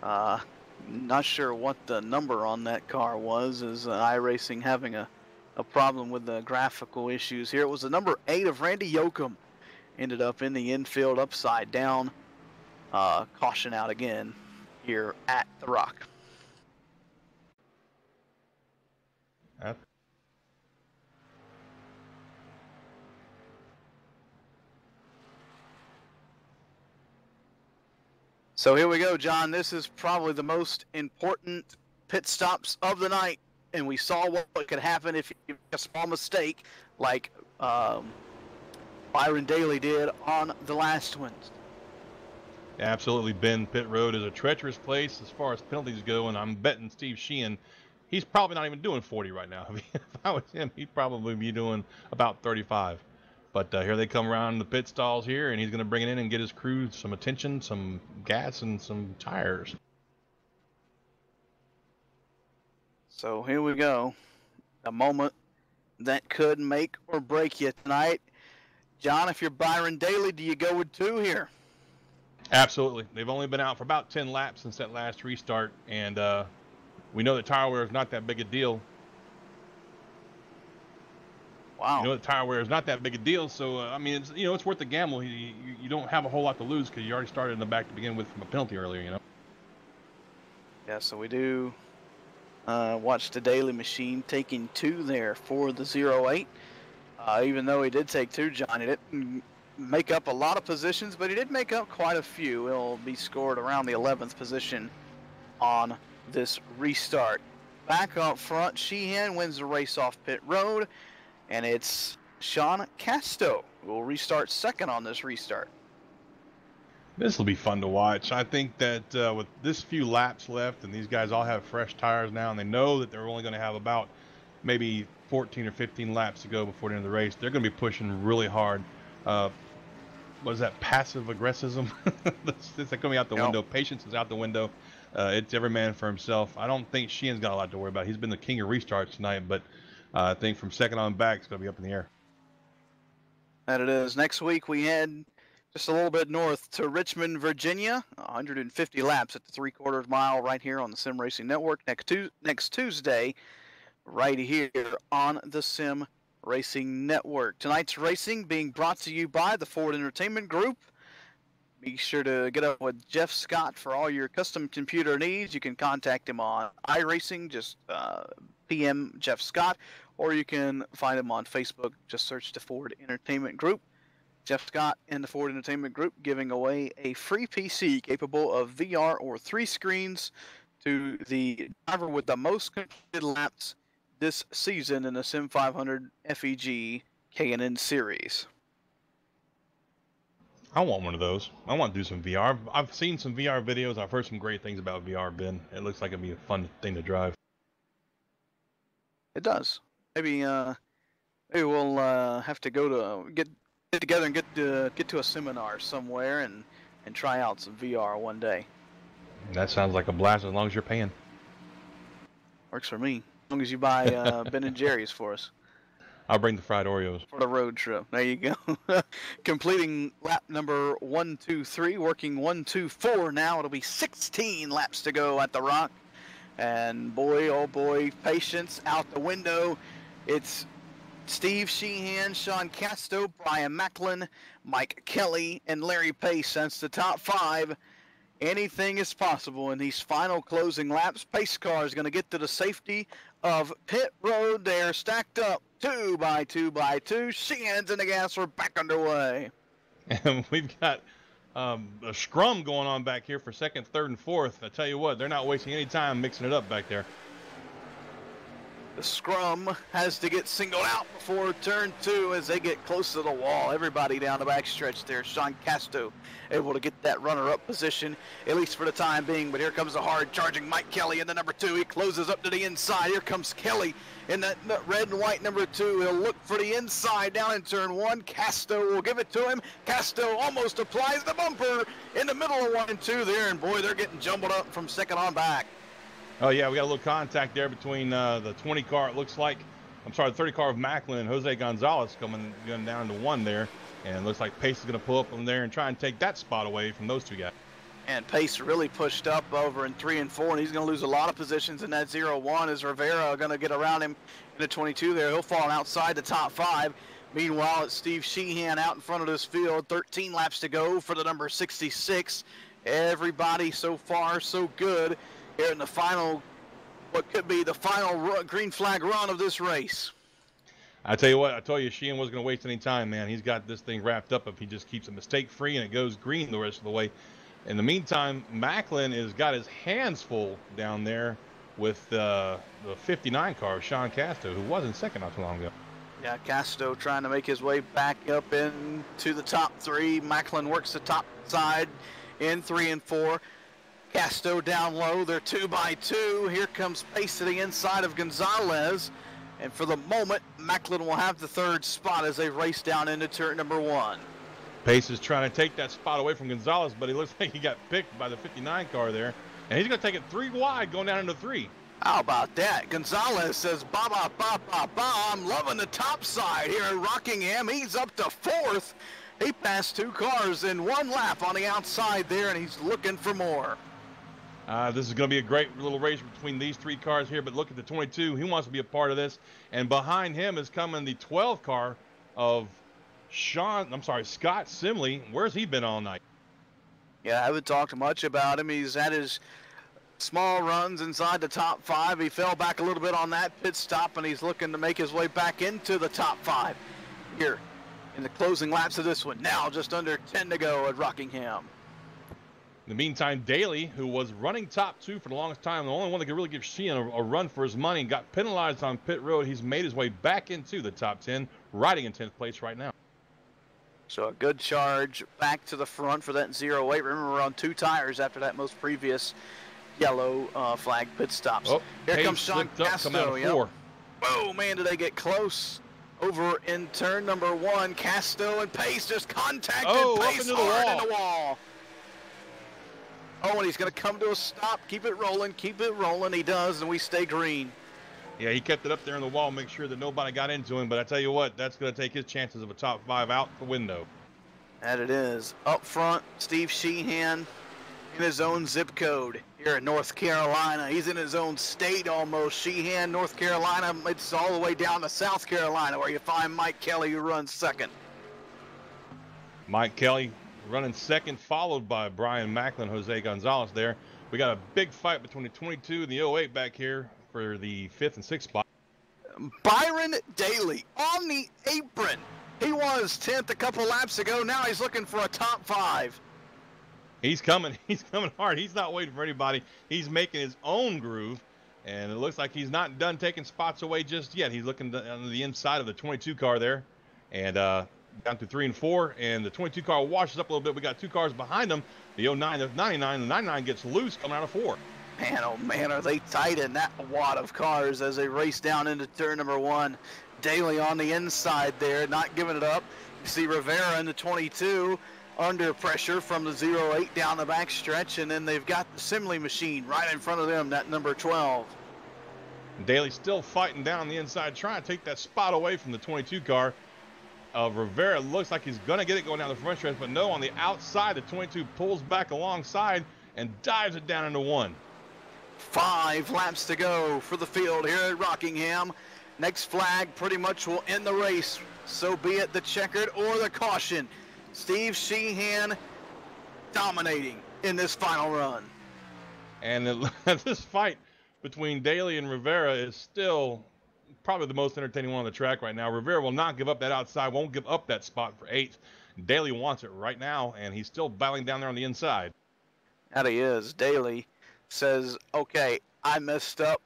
Not sure what the number on that car was, as iRacing having a problem with the graphical issues here. It was the number 8 of Randy Yoakum. Ended up in the infield upside down. Caution out again here at the Rock. So here we go, John. This is probably the most important pit stops of the night, and we saw what could happen if you make a small mistake like Byron Daly did on the last one. Absolutely, Ben. Pit road is a treacherous place as far as penalties go, and I'm betting Steve Sheehan, he's probably not even doing 40 right now. If I was him, he'd probably be doing about 35. But here they come around the pit stalls here, and he's going to bring it in and get his crew some attention, some gas, and some tires. So here we go. A moment that could make or break you tonight. John, if you're Byron Daly, do you go with 2 here? Absolutely. They've only been out for about 10 laps since that last restart, and we know that tire wear is not that big a deal. Wow. You know, the tire wear is not that big a deal, so I mean, it's, it's worth the gamble. You don't have a whole lot to lose because you already started in the back to begin with from a penalty earlier, Yeah, so we do watch the Daly machine taking 2 there for the 08. Even though he did take 2, John, he didn't make up a lot of positions, but he did make up quite a few. He'll be scored around the 11th position on this restart. Back up front, Sheehan wins the race off pit road. And it's Sean Casto will restart second on this restart. This will be fun to watch. I think that with this few laps left, and these guys all have fresh tires now, and they know that they're only going to have about maybe 14 or 15 laps to go before the end of the race, they're going to be pushing really hard. What is that? Passive aggressivism? It's like coming out the window. Patience is out the window. It's every man for himself. I don't think Sheehan's got a lot to worry about. He's been the king of restarts tonight, but I think from second on back, it's going to be up in the air. That it is. Next week we head just a little bit north to Richmond, Virginia. 150 laps at the 3/4 mile right here on the Sim Racing Network. Next Tuesday, right here on the Sim Racing Network. Tonight's racing being brought to you by the Ford Entertainment Group. Be sure to get up with Jeff Scott for all your custom computer needs. You can contact him on iRacing, just PM Jeff Scott, or you can find him on Facebook. Just search the Ford Entertainment Group. Jeff Scott and the Ford Entertainment Group giving away a free PC capable of VR or 3 screens to the driver with the most completed laps this season in the Sim500 FEG K&N Series. I want one of those. I want to do some VR. I've seen some VR videos. I've heard some great things about VR, Ben. It looks like it'd be a fun thing to drive. It does. Maybe we'll have to go to get together and get to a seminar somewhere and try out some VR one day. That sounds like a blast as long as you're paying. Works for me. As long as you buy Ben and Jerry's for us. I'll bring the fried Oreos. For the road trip. There you go. Completing lap number 123, working 124 now. It'll be 16 laps to go at the Rock. And boy, oh boy, patience out the window. It's Steve Sheehan, Sean Casto, Brian Macklin, Mike Kelly, and Larry Pace. That's the top 5. Anything is possible in these final closing laps. Pace car is going to get to the safety of pit road. They're stacked up 2 by 2 by 2. Sheehan's in the gas. We're back underway. And we've got a scrum going on back here for second, third, and fourth. I tell you what, they're not wasting any time mixing it up back there. The scrum has to get singled out before turn 2 as they get close to the wall. Everybody down the backstretch there. Sean Casto able to get that runner-up position, at least for the time being. But here comes the hard-charging Mike Kelly in the number 2. He closes up to the inside. Here comes Kelly in that red and white number 2. He'll look for the inside down in turn 1. Casto will give it to him. Casto almost applies the bumper in the middle of 1 and 2 there. And boy, they're getting jumbled up from second on back. Oh, yeah, we got a little contact there between the 20 car, it looks like, I'm sorry, the 30 car of Macklin and Jose Gonzalez going down to 1 there. And it looks like Pace is going to pull up from there and try and take that spot away from those 2 guys. And Pace really pushed up over in 3 and 4, and he's going to lose a lot of positions in that 0-1 as Rivera going to get around him in the 22 there. He'll fall outside the top 5. Meanwhile, it's Steve Sheehan out in front of this field. 13 laps to go for the number 66. Everybody so far so good here in the final, what could be the final green flag run of this race. I tell you what, I told you Sheehan wasn't going to waste any time, man. He's got this thing wrapped up if he just keeps it mistake-free and it goes green the rest of the way. In the meantime, Macklin has got his hands full down there with the 59 car of Sean Casto, who was in second not too long ago. Yeah, Casto trying to make his way back up into the top 3. Macklin works the top side in 3 and 4. Casto down low. They're 2 by 2. Here comes Pace to the inside of Gonzalez. And for the moment, Macklin will have the 3rd spot as they race down into turn number 1. Pace is trying to take that spot away from Gonzalez, but he looks like he got picked by the 59 car there. And he's going to take it 3 wide going down into 3. How about that? Gonzalez says, ba, ba, ba, ba, ba. I'm loving the top side here in Rockingham. He's up to 4th. He passed 2 cars in 1 lap on the outside there, and he's looking for more. This is going to be a great little race between these 3 cars here, but look at the 22. He wants to be a part of this. And behind him is coming the 12 car of Scott Simley. Where's he been all night? Yeah, I haven't talked much about him. He's had his small runs inside the top 5. He fell back a little bit on that pit stop, and he's looking to make his way back into the top 5 here in the closing laps of this one. Now just under 10 to go at Rockingham. In the meantime, Daly, who was running top 2 for the longest time, the only one that could really give Sheehan a run for his money, got penalized on pit road. He's made his way back into the top 10, riding in 10th place right now. So a good charge back to the front for that 08. Remember, we're on 2 tires after that most previous yellow flag pit stops. Oh, here comes Sean Casto. Yep. Oh, man, did they get close. Over in turn number 1, Casto and Pace just contacted Pace hard in the wall. Oh, and he's going to come to a stop. Keep it rolling, keep it rolling. He does, and we stay green. Yeah, he kept it up there in the wall, make sure that nobody got into him. But I tell you what, that's going to take his chances of a top 5 out the window. That it is. Up front, Steve Sheehan in his own zip code here in North Carolina. He's in his own state almost. Sheehan, North Carolina. It's all the way down to South Carolina where you find Mike Kelly, who runs second. Mike Kelly running second, followed by Brian Macklin, Jose Gonzalez there. We got a big fight between the 22 and the 08 back here for the 5th and 6th spot. Byron Daly on the apron. He was 10th a couple laps ago. Now he's looking for a top 5. He's coming. He's coming hard. He's not waiting for anybody. He's making his own groove, and it looks like he's not done taking spots away just yet. He's looking on the inside of the 22 car there, and down to 3 and 4, and the 22 car washes up a little bit. We got 2 cars behind him. The 09, the 99. The 99 gets loose coming out of 4. Man, oh man, are they tight in that wad of cars as they race down into turn number 1. Daly on the inside there, not giving it up. You see Rivera in the 22 under pressure from the 08 down the back stretch, and then they've got the Simley machine right in front of them, that number 12. Daly still fighting down the inside, trying to take that spot away from the 22 car. Rivera looks like he's going to get it going down the front stretch, but no, on the outside, the 22 pulls back alongside and dives it down into 1. 5 laps to go for the field here at Rockingham. Next flag pretty much will end the race. So be it the checkered or the caution. Steve Sheehan dominating in this final run. And this fight between Daly and Rivera is still probably the most entertaining one on the track right now. Rivera will not give up that outside, won't give up that spot for 8th. Daly wants it right now, and he's still battling down there on the inside. That he is. Daly says, okay, I messed up.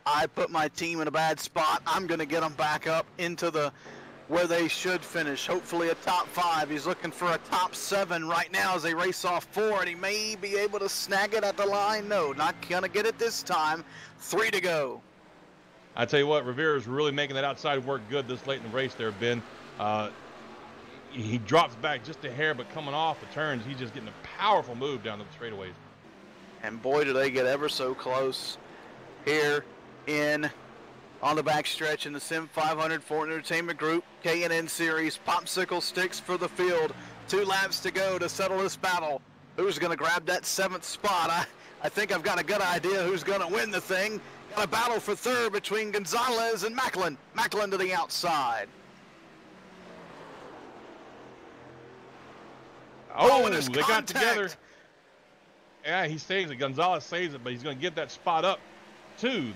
I put my team in a bad spot. I'm going to get them back up into the where they should finish. Hopefully a top 5. He's looking for a top 7 right now as they race off 4, and he may be able to snag it at the line. No, not going to get it this time. 3 to go. I tell you what, Rivera's really making that outside work good this late in the race there, Ben. He drops back just a hair, but coming off the turns, he's just getting a powerful move down the straightaways. And boy, do they get ever so close here on the backstretch in the Sim500 Ford Entertainment Group K&N Series. Popsicle sticks for the field. 2 laps to go to settle this battle. Who's going to grab that 7th spot? I think I've got a good idea who's going to win the thing. Got a battle for 3rd between Gonzalez and Macklin. Macklin to the outside. Oh, they got together. Yeah, he saves it. Gonzalez saves it, but he's going to give that spot up to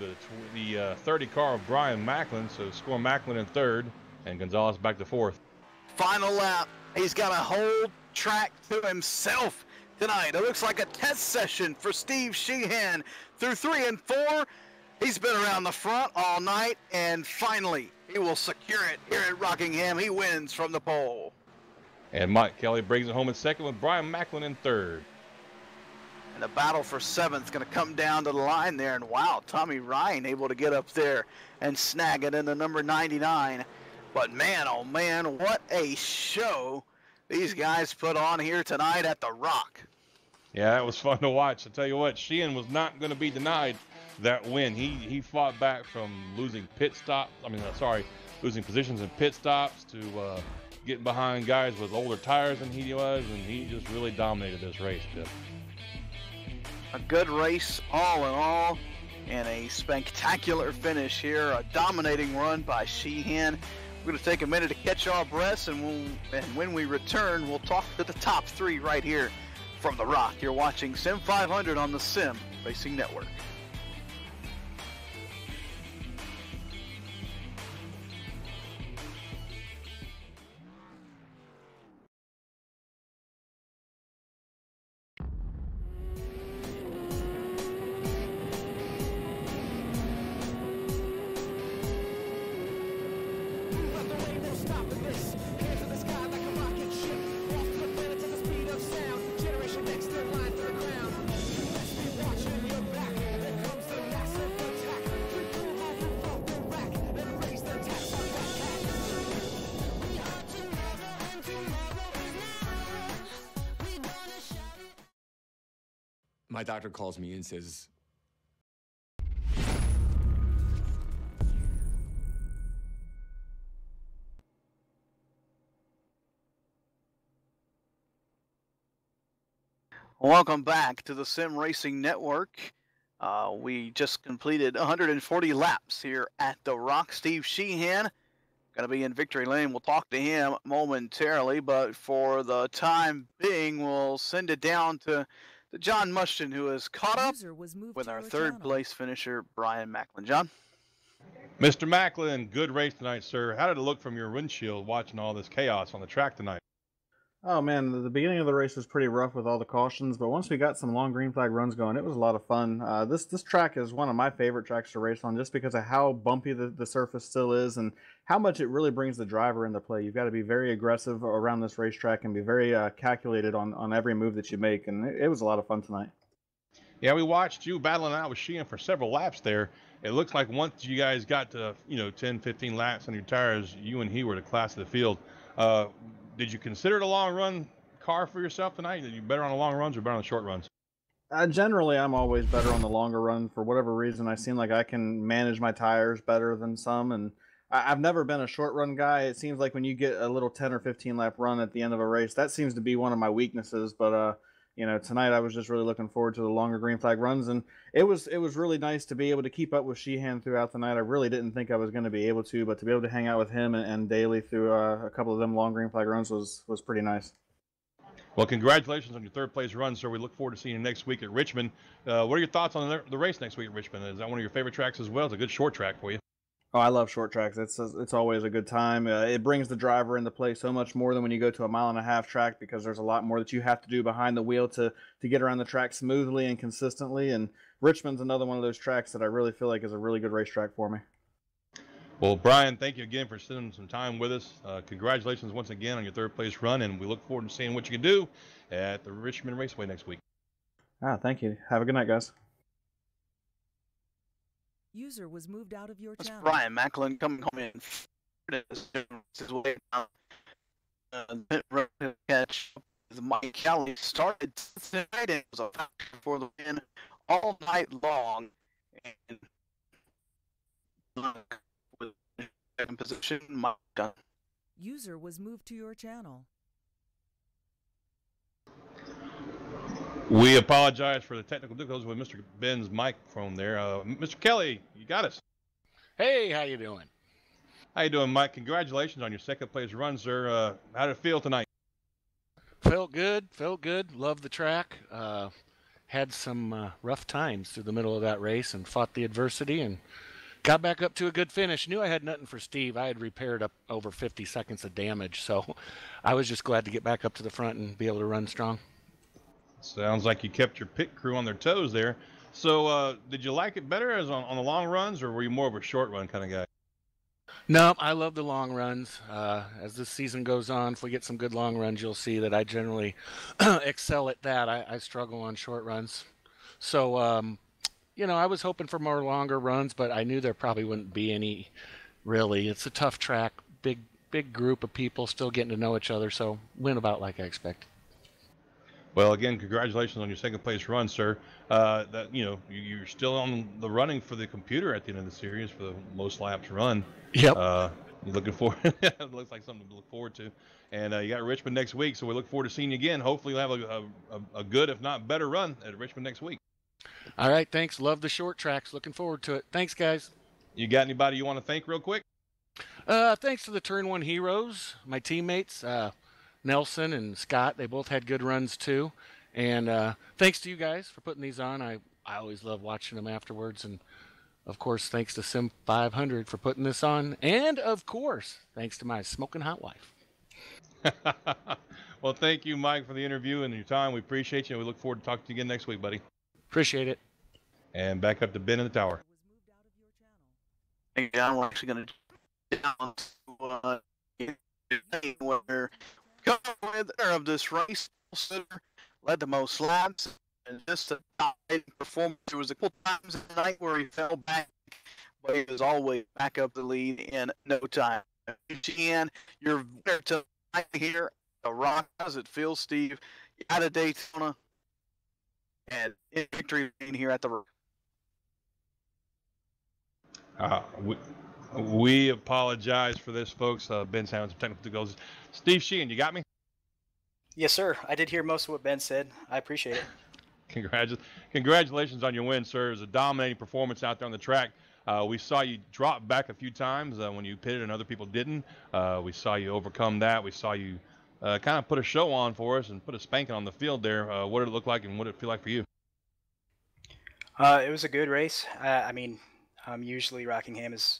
the 30 car of Brian Macklin. So score Macklin in 3rd, and Gonzalez back to 4th. Final lap. He's got a whole track to himself tonight. It looks like a test session for Steve Sheehan through 3 and 4. He's been around the front all night, and finally he will secure it here at Rockingham. He wins from the pole. And Mike Kelly brings it home in 2nd with Brian Macklin in 3rd. And the battle for 7th is going to come down to the line there. And wow, Tommy Ryan able to get up there and snag it in the number 99. But man, oh man, what a show these guys put on here tonight at the Rock. Yeah, that was fun to watch. I tell you what, Sheehan was not going to be denied that win. He fought back from losing losing positions in pit stops to getting behind guys with older tires than he was, and he just really dominated this race, Biff. A good race all in all, and a spectacular finish here. A dominating run by Sheehan. We're going to take a minute to catch our breaths, and when we return, we'll talk to the top 3 right here from the Rock. You're watching Sim500 on the Sim Racing Network. Stopping this, hands in the sky like a rocket ship. My doctor calls me and says, Welcome back to the Sim Racing Network. We just completed 140 laps here at the Rock. Steve Sheehan going to be in victory lane. We'll talk to him momentarily, but for the time being, we'll send it down to John Mushton, who is caught up with our third place finisher, Brian Macklin. John? Mr. Macklin, good race tonight, sir. How did it look from your windshield watching all this chaos on the track tonight? Oh man, the beginning of the race was pretty rough with all the cautions, but once we got some long green flag runs going, it was a lot of fun. This track is one of my favorite tracks to race on, just because of how bumpy the surface still is and how much it really brings the driver into play. You've got to be very aggressive around this racetrack and be very calculated on every move that you make, and it was a lot of fun tonight. Yeah, we watched you battling out with Sheehan for several laps there. It looks like once you guys got to 10, 15 laps on your tires, you and he were the class of the field. Did you consider it a long run car for yourself tonight? Are you better on the long runs or better on the short runs? Generally, I'm always better on the longer run. For whatever reason, I seem like I can manage my tires better than some, and I've never been a short run guy. It seems like when you get a little 10 or 15 lap run at the end of a race, that seems to be one of my weaknesses. But tonight I was just really looking forward to the longer green flag runs, and it was really nice to be able to keep up with Sheehan throughout the night. I really didn't think I was going to be able to, but to be able to hang out with him and Daly through a couple of them long green flag runs was pretty nice. Well, congratulations on your third place run, sir. We look forward to seeing you next week at Richmond. What are your thoughts on the race next week at Richmond? Is that one of your favorite tracks as well? It's a good short track for you. Oh, I love short tracks. It's always a good time. It brings the driver into play so much more than when you go to a 1.5 mile track, because there's a lot more that you have to do behind the wheel to get around the track smoothly and consistently. And Richmond's another one of those tracks that I really feel like is a really good racetrack for me. Well, Brian, thank you again for spending some time with us. Congratulations once again on your third place run, and we look forward to seeing what you can do at the Richmond Raceway next week. Thank you. Have a good night, guys. User was moved out of your channel. Brian Macklin coming home in his way down. Catch with Mike Kelly started tonight and was a factor for the win all night long. And with second position, Mike Dunn. User was moved to your channel. We apologize for the technical difficulties with Mr. Ben's microphone there. Mr. Kelly, you got us. Hey, how you doing? How you doing, Mike? Congratulations on your second place run, sir. How did it feel tonight? Felt good. Loved the track. Had some rough times through the middle of that race and fought the adversity and got back up to a good finish. Knew I had nothing for Steve. I had repaired up over 50 seconds of damage, so I was just glad to get back up to the front and be able to run strong. Sounds like you kept your pit crew on their toes there. So did you like it better as on the long runs, or were you more of a short run kind of guy? No, I love the long runs. As this season goes on, if we get some good long runs, you'll see that I generally excel at that. I struggle on short runs. So, I was hoping for more longer runs, but I knew there probably wouldn't be any, really. It's a tough track, big group of people still getting to know each other, so went about like I expected. Well, again, congratulations on your second place run, sir. You're still on the running for the computer at the end of the series for the most laps run. Yep. Looking forward. It looks like something to look forward to. And you got Richmond next week, so we look forward to seeing you again. Hopefully, you'll have a good, if not better, run at Richmond next week. All right, thanks. Love the short tracks. Looking forward to it. Thanks, guys. You got anybody you want to thank real quick? Thanks to the Turn 1 heroes, my teammates. Nelson and Scott, they both had good runs too. And thanks to you guys for putting these on. I always love watching them afterwards. And of course, thanks to Sim500 for putting this on. And of course, thanks to my smoking hot wife. Well, thank you, Mike, for the interview and your time. We appreciate you. We look forward to talking to you again next week, buddy. Appreciate it. And back up to Ben in the tower. Hey, John, we're actually going to down to where winner of this race led the most laps, and just a top performance. There was a couple times in the night where he fell back, but he was always back up the lead in no time. GN, you're there tonight here at the Rock. How does it feel, Steve? Out of Daytona, and in victory lane here at the. We apologize for this, folks. Ben's having some technical difficulties. Steve Sheehan, you got me? Yes, sir. I did hear most of what Ben said. I appreciate it. Congratulations on your win, sir. It was a dominating performance out there on the track. We saw you drop back a few times when you pitted and other people didn't. We saw you overcome that. We saw you kind of put a show on for us and put a spanking on the field there. What did it look like and what did it feel like for you? It was a good race. I mean, usually Rockingham is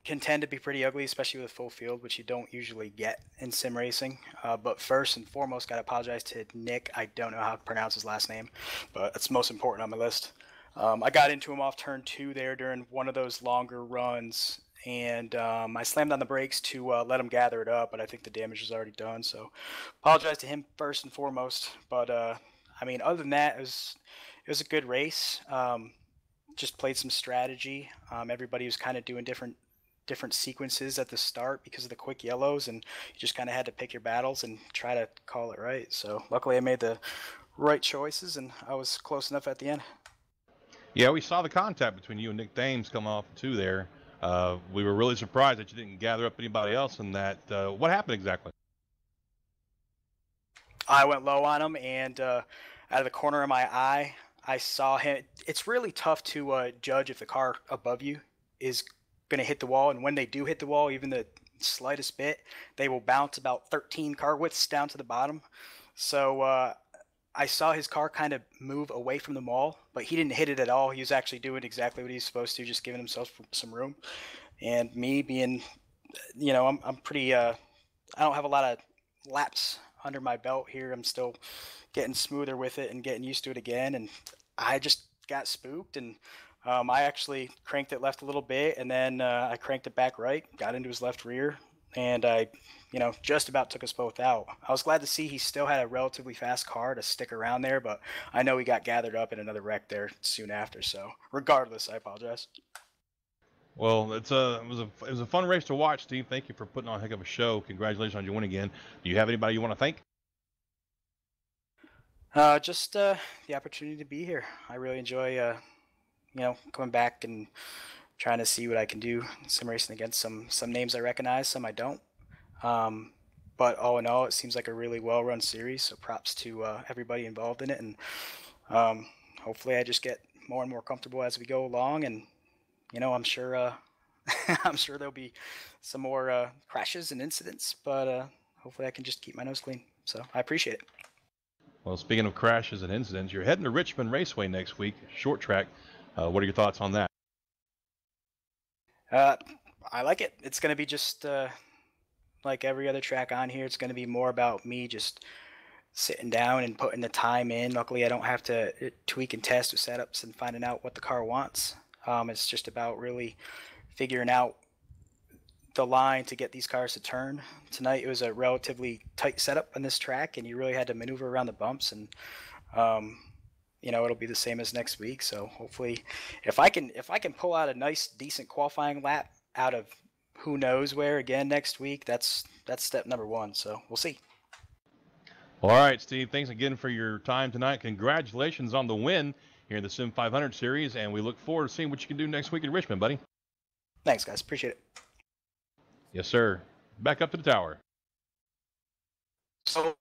can tend to be pretty ugly, especially with a full field, which you don't usually get in sim racing. But first and foremost, got to apologize to Nick. I don't know how to pronounce his last name, but it's most important on my list. I got into him off turn 2 there during one of those longer runs, and I slammed on the brakes to let him gather it up, but I think the damage was already done. So apologize to him first and foremost. But I mean, other than that, it was a good race. Just played some strategy. Everybody was kind of doing different sequences at the start because of the quick yellows, and you just kind of had to pick your battles and try to call it right. So luckily I made the right choices, and I was close enough at the end. Yeah, we saw the contact between you and Nick Thames come off 2 there. We were really surprised that you didn't gather up anybody else in that. What happened exactly? I went low on him, and out of the corner of my eye, I saw him. It's really tough to judge if the car above you is going to hit the wall, and when they do hit the wall, even the slightest bit, they will bounce about 13 car widths down to the bottom. So I saw his car kind of move away from the wall, but he didn't hit it at all. He was actually doing exactly what he's supposed to, just giving himself some room. And me being, I'm pretty, I don't have a lot of laps under my belt here. I'm still getting smoother with it and getting used to it again, and I just got spooked, and I actually cranked it left a little bit, and then I cranked it back right, got into his left rear, and I, just about took us both out. I was glad to see he still had a relatively fast car to stick around there, but I know he got gathered up in another wreck there soon after. So regardless, I apologize. Well, it was a fun race to watch, Steve. Thank you for putting on a heck of a show. Congratulations on your win again. Do you have anybody you want to thank? Just the opportunity to be here. I really enjoy coming back and trying to see what I can do sim racing against some names I recognize, some I don't. But all in all, it seems like a really well-run series, so props to everybody involved in it, and hopefully I just get more and more comfortable as we go along, and I'm sure I'm sure there'll be some more crashes and incidents, but hopefully I can just keep my nose clean. So I appreciate it. Well, speaking of crashes and incidents, you're heading to Richmond Raceway next week, short track. What are your thoughts on that? I like it. It's going to be just like every other track on here. It's going to be more about me just sitting down and putting the time in. Luckily, I don't have to tweak and test with setups and finding out what the car wants. It's just about really figuring out the line to get these cars to turn. Tonight, it was a relatively tight setup on this track, and you really had to maneuver around the bumps, and it'll be the same as next week. So hopefully, if I can pull out a nice, decent qualifying lap out of who knows where again next week, that's step number 1. So we'll see. All right, Steve. Thanks again for your time tonight. Congratulations on the win here in the Sim500 series, and we look forward to seeing what you can do next week in Richmond, buddy. Thanks, guys. Appreciate it. Yes, sir. Back up to the tower. So,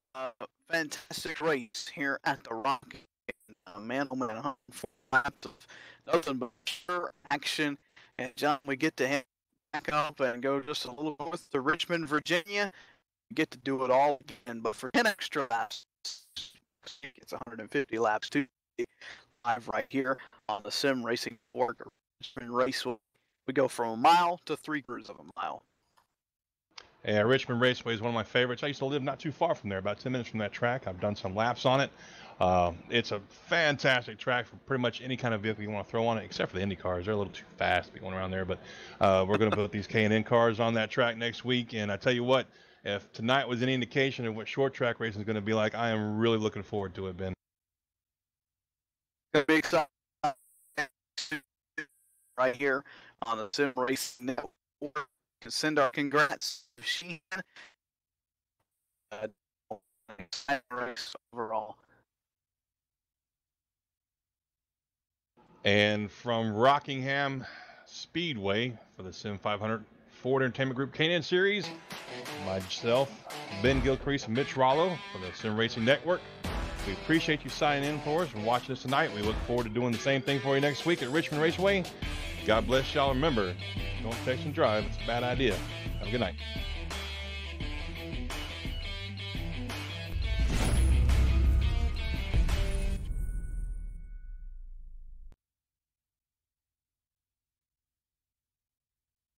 fantastic race here at the Rock. Man-to-man hunt for laps of nothing but pure action. And John, we get to head back up and go just a little north to Richmond, Virginia. We get to do it all again, but for 10 extra laps, it's 150 laps to live right here on the Sim Racing Network. Richmond Race, we go from a mile to 3/4 of a mile. Yeah, Richmond Raceway is one of my favorites. I used to live not too far from there, about 10 minutes from that track. I've done some laps on it. It's a fantastic track for pretty much any kind of vehicle you want to throw on it, except for the Indy cars. They're a little too fast to be going around there, but we're going to put these K&N cars on that track next week. And I tell you what, if tonight was any indication of what short track racing is going to be like, I am really looking forward to it, Ben. Big stuff right here on the Sim Racing Network. Send our congrats to Sheehan. Race overall. And from Rockingham Speedway for the Sim500 Ford Entertainment Group K&N Series, myself, Ben Gilcrease, and Mitch Rollo for the Sim Racing Network. We appreciate you signing in for us and watching us tonight. We look forward to doing the same thing for you next week at Richmond Raceway. God bless y'all. Remember, don't text and drive. It's a bad idea. Have a good night.